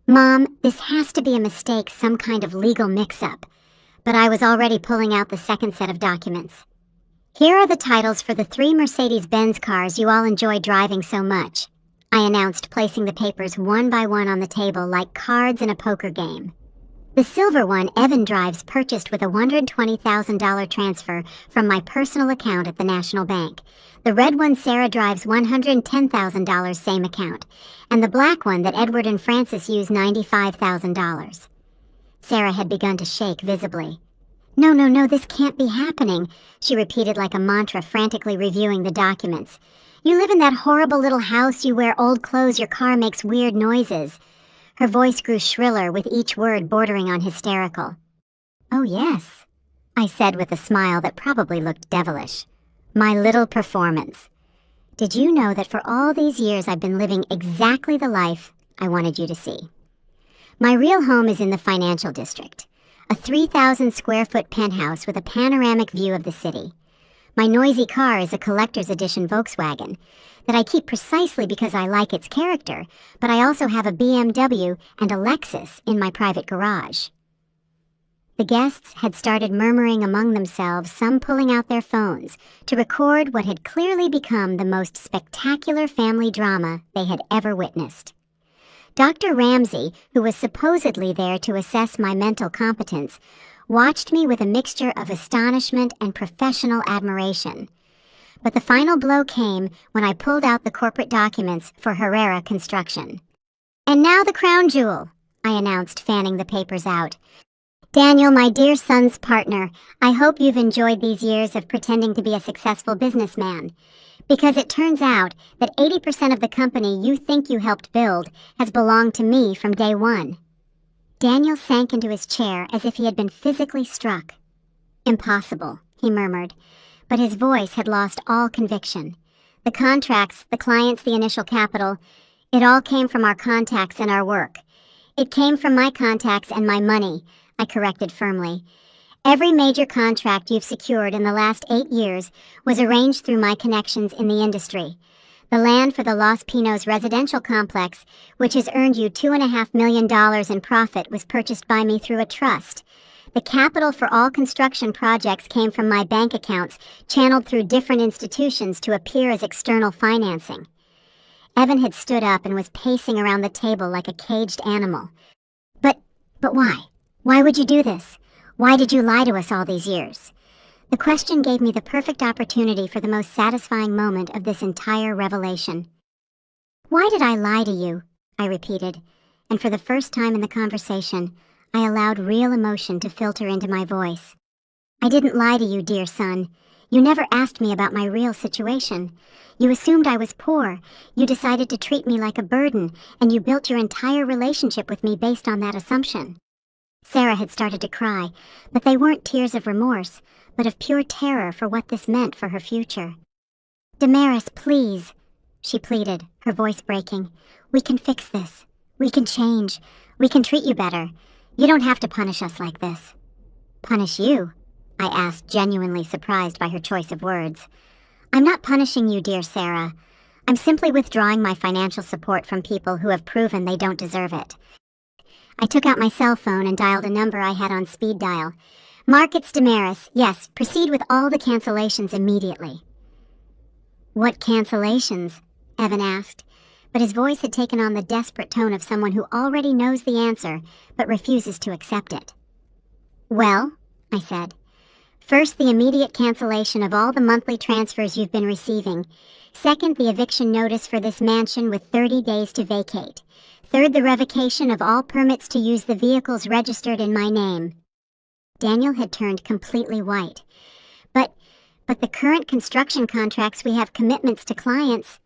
"Mom, this has to be a mistake, some kind of legal mix-up." But I was already pulling out the second set of documents. "Here are the titles for the 3 Mercedes-Benz cars you all enjoy driving so much," I announced, placing the papers one by one on the table like cards in a poker game. "The silver one Evan drives purchased with a $120,000 transfer from my personal account at the National Bank. The red one Sarah drives $110,000, same account. And the black one that Edward and Francis use $95,000. Sarah had begun to shake visibly. "No, no, no, this can't be happening," she repeated like a mantra, frantically reviewing the documents. "You live in that horrible little house, you wear old clothes, your car makes weird noises." Her voice grew shriller with each word bordering on hysterical. "Oh yes," I said with a smile that probably looked devilish. "My little performance. Did you know that for all these years I've been living exactly the life I wanted you to see? My real home is in the financial district, a 3,000 square foot penthouse with a panoramic view of the city. My noisy car is a collector's edition Volkswagen that I keep precisely because I like its character, but I also have a BMW and a Lexus in my private garage." The guests had started murmuring among themselves, some pulling out their phones to record what had clearly become the most spectacular family drama they had ever witnessed. Dr. Ramsey, who was supposedly there to assess my mental competence, watched me with a mixture of astonishment and professional admiration. But the final blow came when I pulled out the corporate documents for Herrera Construction. "And now the crown jewel," I announced, fanning the papers out. "Daniel, my dear son's partner, I hope you've enjoyed these years of pretending to be a successful businessman. Because it turns out that 80% of the company you think you helped build has belonged to me from day one." Daniel sank into his chair as if he had been physically struck. "Impossible," he murmured, but his voice had lost all conviction. "The contracts, the clients, the initial capital, it all came from our contacts and our work. It came from my contacts and my money," I corrected firmly. "Every major contract you've secured in the last 8 years was arranged through my connections in the industry. The land for the Los Pinos residential complex, which has earned you $2.5 million in profit, was purchased by me through a trust. The capital for all construction projects came from my bank accounts, channeled through different institutions to appear as external financing." Evan had stood up and was pacing around the table like a caged animal. But why? Why would you do this? Why did you lie to us all these years?" The question gave me the perfect opportunity for the most satisfying moment of this entire revelation. "Why did I lie to you?" I repeated, and for the first time in the conversation, I allowed real emotion to filter into my voice. "I didn't lie to you, dear son. You never asked me about my real situation. You assumed I was poor. You decided to treat me like a burden, and you built your entire relationship with me based on that assumption." Sarah had started to cry, but they weren't tears of remorse, but of pure terror for what this meant for her future. "Damaris, please," she pleaded, her voice breaking. "We can fix this. We can change. We can treat you better. You don't have to punish us like this." "Punish you?" I asked, genuinely surprised by her choice of words. "I'm not punishing you, dear Sarah. I'm simply withdrawing my financial support from people who have proven they don't deserve it." I took out my cell phone and dialed a number I had on speed dial. "Mark, it's Damaris. Yes, proceed with all the cancellations immediately." "What cancellations?" Evan asked, but his voice had taken on the desperate tone of someone who already knows the answer but refuses to accept it. "Well," I said, "first, the immediate cancellation of all the monthly transfers you've been receiving. Second, the eviction notice for this mansion with 30 days to vacate. Third, the revocation of all permits to use the vehicles registered in my name." Daniel had turned completely white. But the current construction contracts, we have commitments to clients."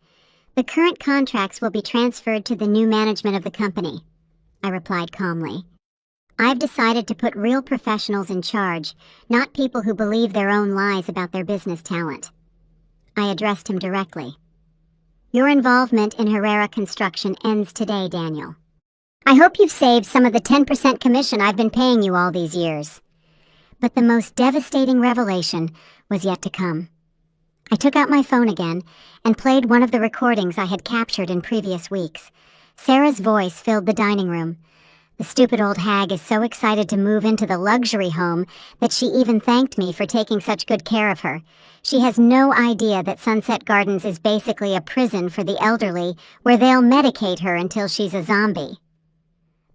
"The current contracts will be transferred to the new management of the company," I replied calmly. "I've decided to put real professionals in charge, not people who believe their own lies about their business talent." I addressed him directly. "Your involvement in Herrera Construction ends today, Daniel. I hope you've saved some of the 10% commission I've been paying you all these years." But the most devastating revelation was yet to come. I took out my phone again and played one of the recordings I had captured in previous weeks. Sarah's voice filled the dining room. The stupid old hag is so excited to move into the luxury home that she even thanked me for taking such good care of her. She has no idea that Sunset Gardens is basically a prison for the elderly where they'll medicate her until she's a zombie.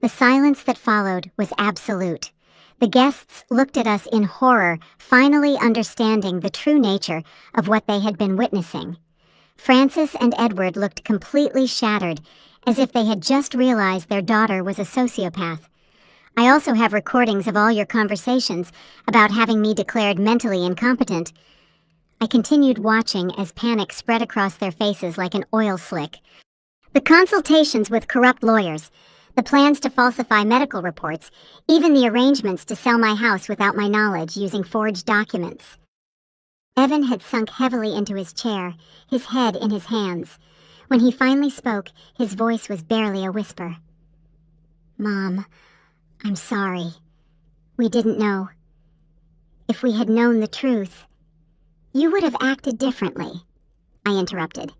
The silence that followed was absolute. The guests looked at us in horror, finally understanding the true nature of what they had been witnessing. Francis and Edward looked completely shattered, as if they had just realized their daughter was a sociopath. I also have recordings of all your conversations about having me declared mentally incompetent. I continued watching as panic spread across their faces like an oil slick. The consultations with corrupt lawyers, the plans to falsify medical reports, even the arrangements to sell my house without my knowledge using forged documents. Evan had sunk heavily into his chair, his head in his hands. When he finally spoke, his voice was barely a whisper. "Mom, I'm sorry. We didn't know. If we had known the truth, you would have acted differently," I interrupted.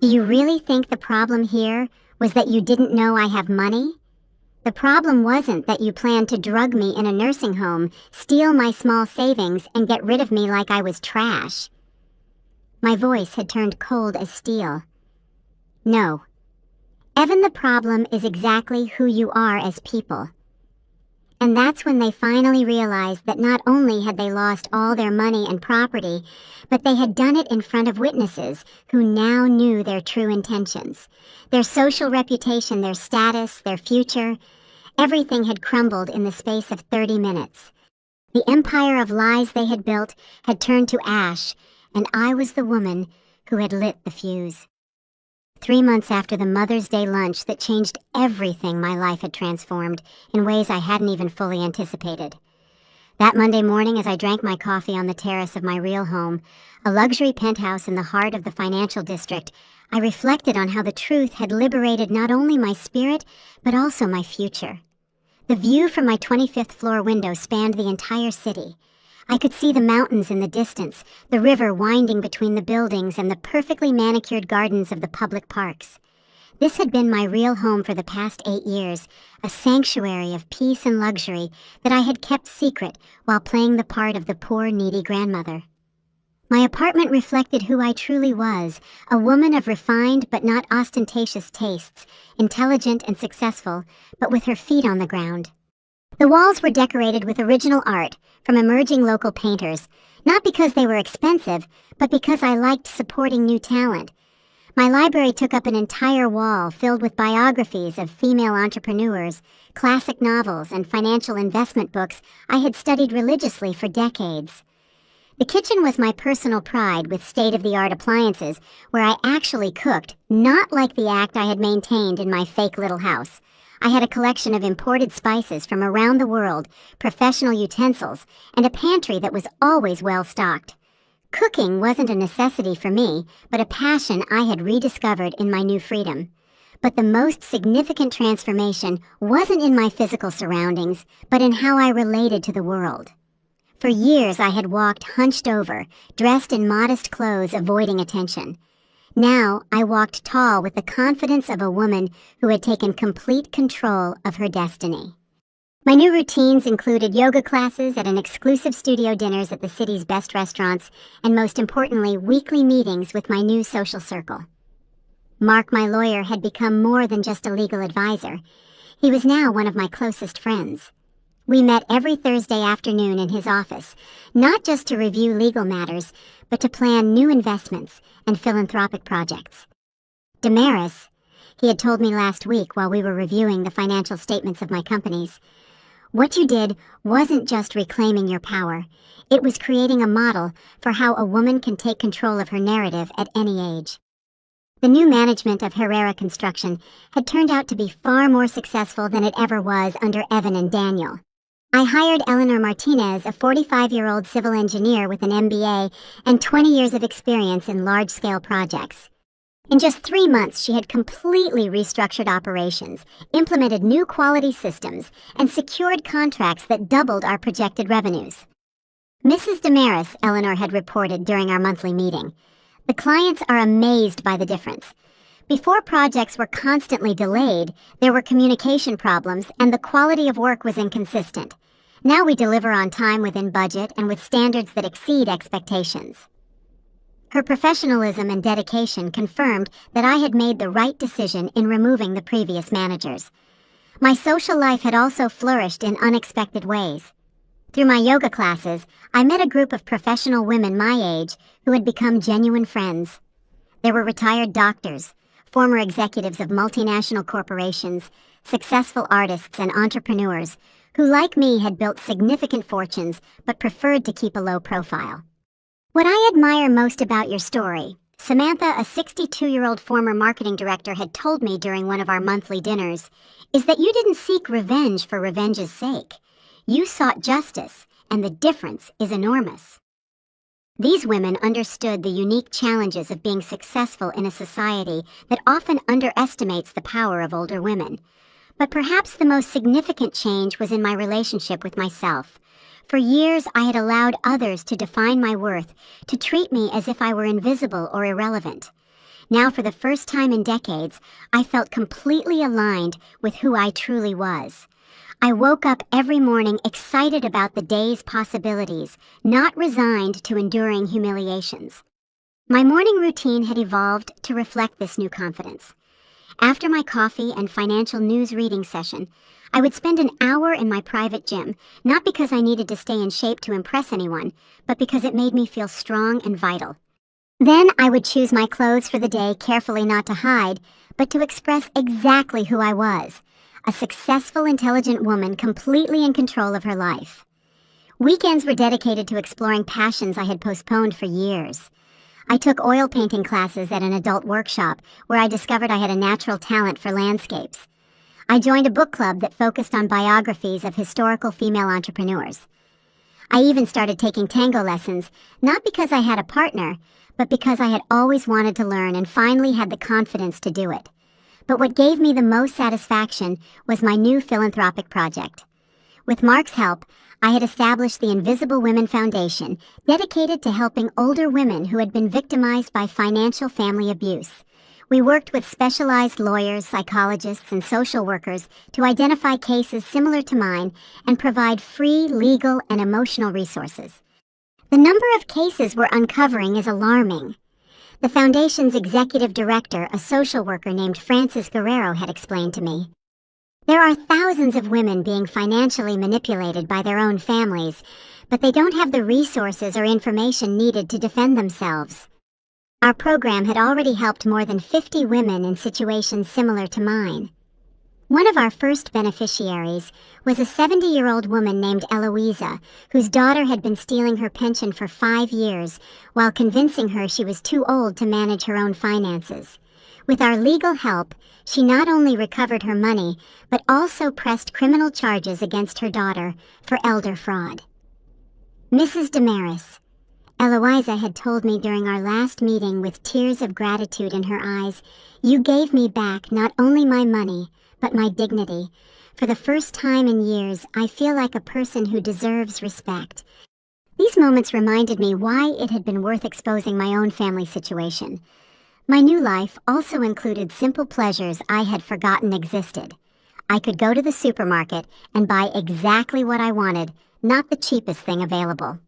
"Do you really think the problem here was that you didn't know I have money? The problem wasn't that you planned to drug me in a nursing home, steal my small savings, and get rid of me like I was trash." My voice had turned cold as steel. "No. Evan, the problem is exactly who you are as people." And that's when they finally realized that not only had they lost all their money and property, but they had done it in front of witnesses who now knew their true intentions. Their social reputation, their status, their future, everything had crumbled in the space of 30 minutes. The empire of lies they had built had turned to ash, and I was the woman who had lit the fuse. 3 months after the Mother's Day lunch that changed everything, my life had transformed in ways I hadn't even fully anticipated. That Monday morning, as I drank my coffee on the terrace of my real home, a luxury penthouse in the heart of the financial district, I reflected on how the truth had liberated not only my spirit, but also my future. The view from my 25th floor window spanned the entire city. I could see the mountains in the distance, the river winding between the buildings, and the perfectly manicured gardens of the public parks. This had been my real home for the past 8 years, a sanctuary of peace and luxury that I had kept secret while playing the part of the poor, needy grandmother. My apartment reflected who I truly was, a woman of refined but not ostentatious tastes, intelligent and successful, but with her feet on the ground. The walls were decorated with original art from emerging local painters, not because they were expensive, but because I liked supporting new talent. My library took up an entire wall filled with biographies of female entrepreneurs, classic novels, and financial investment books I had studied religiously for decades. The kitchen was my personal pride with state-of-the-art appliances where I actually cooked, not like the act I had maintained in my fake little house. I had a collection of imported spices from around the world, professional utensils, and a pantry that was always well-stocked. Cooking wasn't a necessity for me, but a passion I had rediscovered in my new freedom. But the most significant transformation wasn't in my physical surroundings, but in how I related to the world. For years I had walked hunched over, dressed in modest clothes, avoiding attention. Now I walked tall with the confidence of a woman who had taken complete control of her destiny. My new routines included yoga classes at an exclusive studio, dinners at the city's best restaurants, and most importantly, weekly meetings with my new social circle. Mark, my lawyer, had become more than just a legal advisor. He was now one of my closest friends. We met every Thursday afternoon in his office, not just to review legal matters, but to plan new investments and philanthropic projects. Damaris, he had told me last week while we were reviewing the financial statements of my companies, what you did wasn't just reclaiming your power, it was creating a model for how a woman can take control of her narrative at any age. The new management of Herrera Construction had turned out to be far more successful than it ever was under Evan and Daniel. I hired Eleanor Martinez, a 45-year-old civil engineer with an MBA and 20 years of experience in large-scale projects. In just 3 months, she had completely restructured operations, implemented new quality systems, and secured contracts that doubled our projected revenues. "Mrs. Damaris," Eleanor had reported during our monthly meeting, "the clients are amazed by the difference. Before, projects were constantly delayed, there were communication problems, and the quality of work was inconsistent. Now we deliver on time, within budget, and with standards that exceed expectations. Her professionalism and dedication confirmed that I had made the right decision in removing the previous managers. My social life had also flourished in unexpected ways. Through my yoga classes, I met a group of professional women my age who had become genuine friends. There were retired doctors, former executives of multinational corporations, successful artists and entrepreneurs who, like me, had built significant fortunes but preferred to keep a low profile. What I admire most about your story, Samantha, a 62-year-old former marketing director, had told me during one of our monthly dinners, is that you didn't seek revenge for revenge's sake. You sought justice, and the difference is enormous. These women understood the unique challenges of being successful in a society that often underestimates the power of older women. But perhaps the most significant change was in my relationship with myself. For years, I had allowed others to define my worth, to treat me as if I were invisible or irrelevant. Now, for the first time in decades, I felt completely aligned with who I truly was. I woke up every morning excited about the day's possibilities, not resigned to enduring humiliations. My morning routine had evolved to reflect this new confidence. After my coffee and financial news reading session, I would spend an hour in my private gym, not because I needed to stay in shape to impress anyone, but because it made me feel strong and vital. Then I would choose my clothes for the day carefully, not to hide, but to express exactly who I was, a successful, intelligent woman completely in control of her life. Weekends were dedicated to exploring passions I had postponed for years. I took oil painting classes at an adult workshop where I discovered I had a natural talent for landscapes. I joined a book club that focused on biographies of historical female entrepreneurs. I even started taking tango lessons, not because I had a partner, but because I had always wanted to learn and finally had the confidence to do it. But what gave me the most satisfaction was my new philanthropic project. With Mark's help, I had established the Invisible Women Foundation, dedicated to helping older women who had been victimized by financial family abuse. We worked with specialized lawyers, psychologists, and social workers to identify cases similar to mine and provide free legal and emotional resources. The number of cases we're uncovering is alarming. The foundation's executive director, a social worker named Frances Guerrero, had explained to me, there are thousands of women being financially manipulated by their own families, but they don't have the resources or information needed to defend themselves. Our program had already helped more than 50 women in situations similar to mine. One of our first beneficiaries was a 70-year-old woman named Eloisa, whose daughter had been stealing her pension for 5 years while convincing her she was too old to manage her own finances. With our legal help, she not only recovered her money, but also pressed criminal charges against her daughter for elder fraud. Mrs. Damaris, Eloisa had told me during our last meeting with tears of gratitude in her eyes, you gave me back not only my money, but my dignity. For the first time in years, I feel like a person who deserves respect. These moments reminded me why it had been worth exposing my own family situation. My new life also included simple pleasures I had forgotten existed. I could go to the supermarket and buy exactly what I wanted, not the cheapest thing available.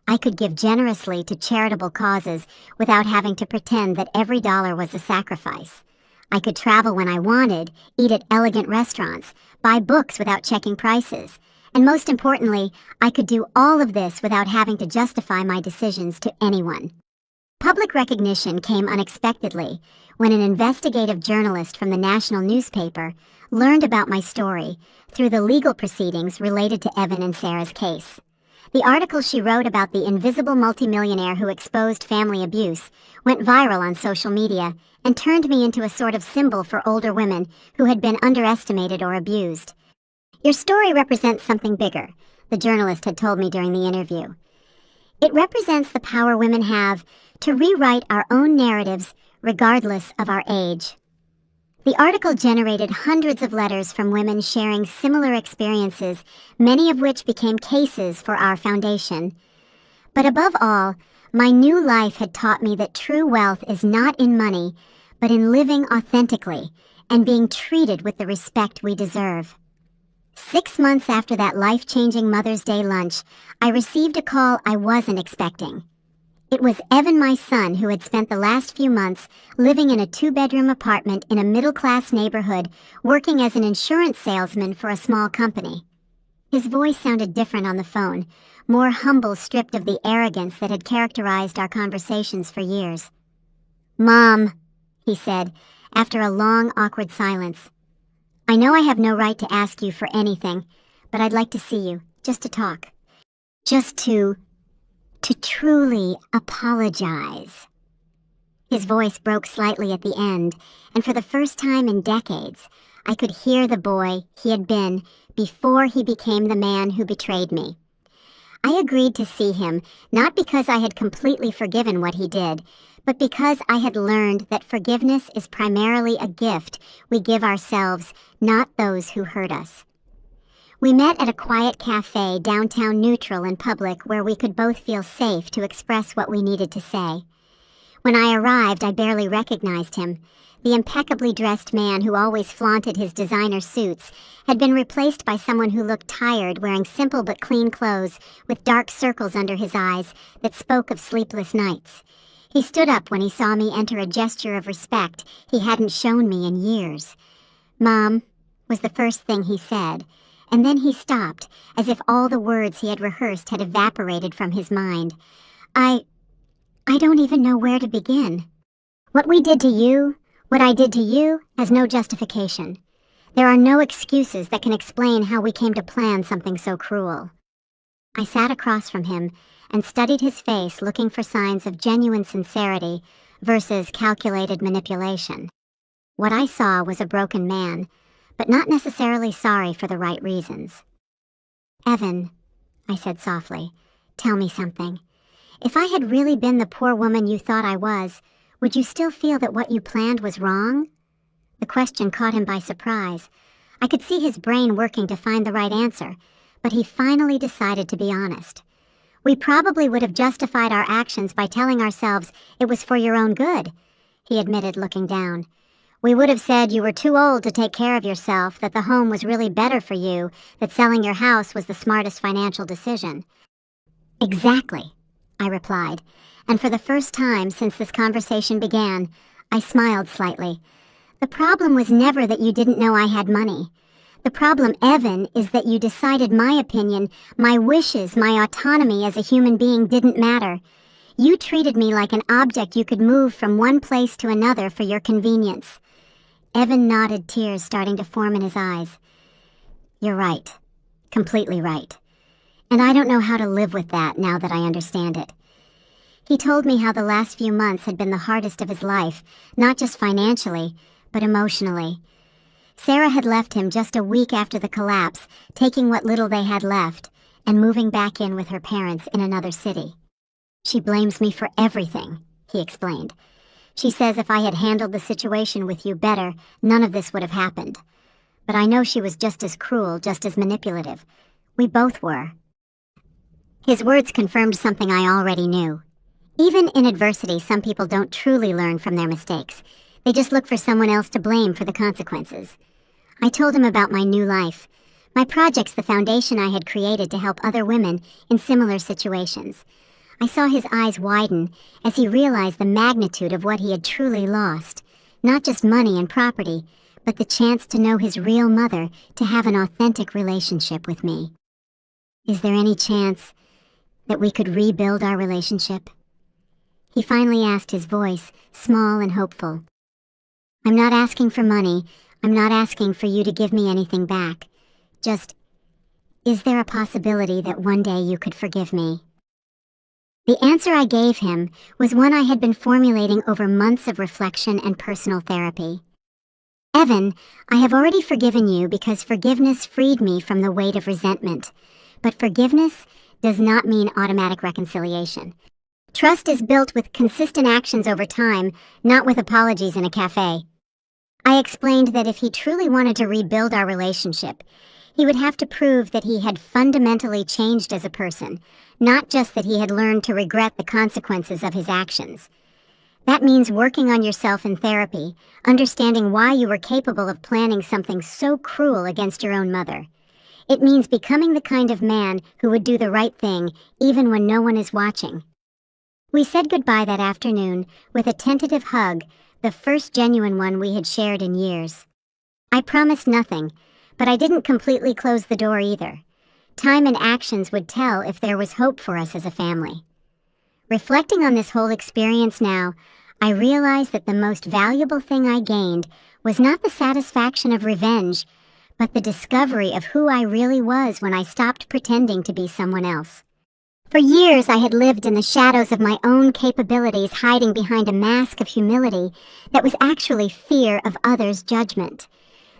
I could give generously to charitable causes without having to pretend that every dollar was a sacrifice. I could travel when I wanted, eat at elegant restaurants, buy books without checking prices, and most importantly, I could do all of this without having to justify my decisions to anyone. Public recognition came unexpectedly when an investigative journalist from the national newspaper learned about my story through the legal proceedings related to Evan and Sarah's case. The article she wrote about the invisible multimillionaire who exposed family abuse went viral on social media and turned me into a sort of symbol for older women who had been underestimated or abused. Your story represents something bigger, the journalist had told me during the interview. It represents the power women have to rewrite our own narratives regardless of our age. The article generated hundreds of letters from women sharing similar experiences, many of which became cases for our foundation. But above all, my new life had taught me that true wealth is not in money, but in living authentically and being treated with the respect we deserve. 6 months after that life-changing Mother's Day lunch, I received a call I wasn't expecting. It was Evan, my son, who had spent the last few months living in a 2-bedroom apartment in a middle-class neighborhood, working as an insurance salesman for a small company. His voice sounded different on the phone, more humble, stripped of the arrogance that had characterized our conversations for years. "Mom," he said, after a long, awkward silence. "I know I have no right to ask you for anything, but I'd like to see you, just to talk. Just to truly apologize." His voice broke slightly at the end, and for the first time in decades, I could hear the boy he had been before he became the man who betrayed me. I agreed to see him, not because I had completely forgiven what he did, but because I had learned that forgiveness is primarily a gift we give ourselves, not those who hurt us. We met at a quiet cafe downtown neutral and public where we could both feel safe to express what we needed to say. When I arrived, I barely recognized him. The impeccably dressed man who always flaunted his designer suits had been replaced by someone who looked tired, wearing simple but clean clothes with dark circles under his eyes that spoke of sleepless nights. He stood up when he saw me enter, a gesture of respect he hadn't shown me in years. "Mom," was the first thing he said, and then he stopped, as if all the words he had rehearsed had evaporated from his mind. I don't even know where to begin. What we did to you, what I did to you, has no justification. There are no excuses that can explain how we came to plan something so cruel." I sat across from him and studied his face, looking for signs of genuine sincerity versus calculated manipulation. What I saw was a broken man, but not necessarily sorry for the right reasons. "Evan," I said softly, "tell me something. If I had really been the poor woman you thought I was, would you still feel that what you planned was wrong?" The question caught him by surprise. I could see his brain working to find the right answer, but he finally decided to be honest. "We probably would have justified our actions by telling ourselves it was for your own good," he admitted, looking down. "We would have said you were too old to take care of yourself, that the home was really better for you, that selling your house was the smartest financial decision." "Exactly," I replied, and for the first time since this conversation began, I smiled slightly. "The problem was never that you didn't know I had money. The problem, Evan, is that you decided my opinion, my wishes, my autonomy as a human being didn't matter. You treated me like an object you could move from one place to another for your convenience." Evan nodded, tears starting to form in his eyes. "You're right. Completely right. And I don't know how to live with that now that I understand it." He told me how the last few months had been the hardest of his life, not just financially, but emotionally. Sarah had left him just a week after the collapse, taking what little they had left, and moving back in with her parents in another city. "She blames me for everything," he explained. "She says if I had handled the situation with you better, none of this would have happened. But I know she was just as cruel, just as manipulative. We both were." His words confirmed something I already knew. Even in adversity, some people don't truly learn from their mistakes. They just look for someone else to blame for the consequences. I told him about my new life, my projects, the foundation I had created to help other women in similar situations. I saw his eyes widen as he realized the magnitude of what he had truly lost, not just money and property, but the chance to know his real mother, to have an authentic relationship with me. "Is there any chance that we could rebuild our relationship?" He finally asked, his voice small and hopeful. "I'm not asking for money. I'm not asking for you to give me anything back. Just, is there a possibility that one day you could forgive me?" The answer I gave him was one I had been formulating over months of reflection and personal therapy. "Evan, I have already forgiven you because forgiveness freed me from the weight of resentment. But forgiveness does not mean automatic reconciliation. Trust is built with consistent actions over time, not with apologies in a cafe." I explained that if he truly wanted to rebuild our relationship, he would have to prove that he had fundamentally changed as a person, not just that he had learned to regret the consequences of his actions. That means working on yourself in therapy, understanding why you were capable of planning something so cruel against your own mother. It means becoming the kind of man who would do the right thing even when no one is watching. We said goodbye that afternoon with a tentative hug, the first genuine one we had shared in years. I promised nothing, but I didn't completely close the door either. Time and actions would tell if there was hope for us as a family. Reflecting on this whole experience now, I realized that the most valuable thing I gained was not the satisfaction of revenge, but the discovery of who I really was when I stopped pretending to be someone else. For years, I had lived in the shadows of my own capabilities, hiding behind a mask of humility that was actually fear of others' judgment.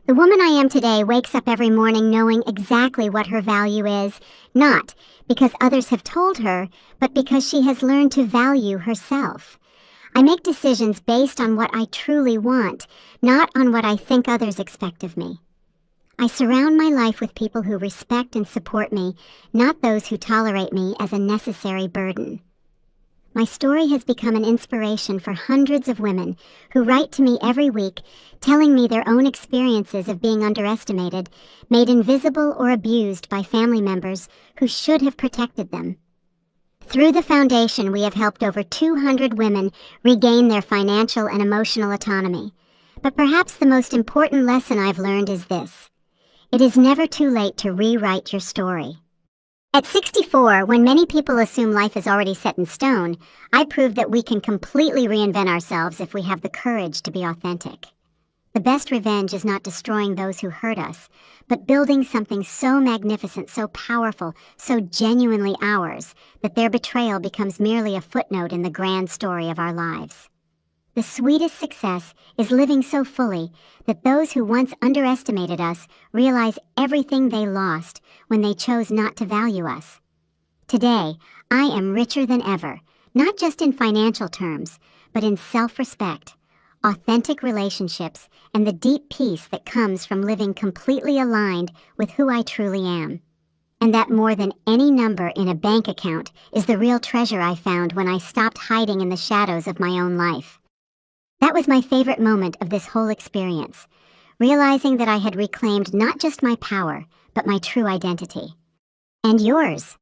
The woman I am today wakes up every morning knowing exactly what her value is, not because others have told her, but because she has learned to value herself. I make decisions based on what I truly want, not on what I think others expect of me. I surround my life with people who respect and support me, not those who tolerate me as a necessary burden. My story has become an inspiration for hundreds of women who write to me every week, telling me their own experiences of being underestimated, made invisible or abused by family members who should have protected them. Through the foundation, we have helped over 200 women regain their financial and emotional autonomy. But perhaps the most important lesson I've learned is this: it is never too late to rewrite your story. At 64, when many people assume life is already set in stone, I proved that we can completely reinvent ourselves if we have the courage to be authentic. The best revenge is not destroying those who hurt us, but building something so magnificent, so powerful, so genuinely ours, that their betrayal becomes merely a footnote in the grand story of our lives. The sweetest success is living so fully that those who once underestimated us realize everything they lost when they chose not to value us. Today, I am richer than ever, not just in financial terms, but in self-respect, authentic relationships, and the deep peace that comes from living completely aligned with who I truly am. And that more than any number in a bank account is the real treasure I found when I stopped hiding in the shadows of my own life. That was my favorite moment of this whole experience, realizing that I had reclaimed not just my power, but my true identity. And yours?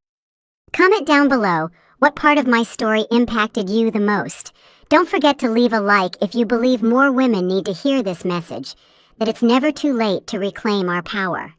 Comment down below what part of my story impacted you the most. Don't forget to leave a like if you believe more women need to hear this message, that it's never too late to reclaim our power.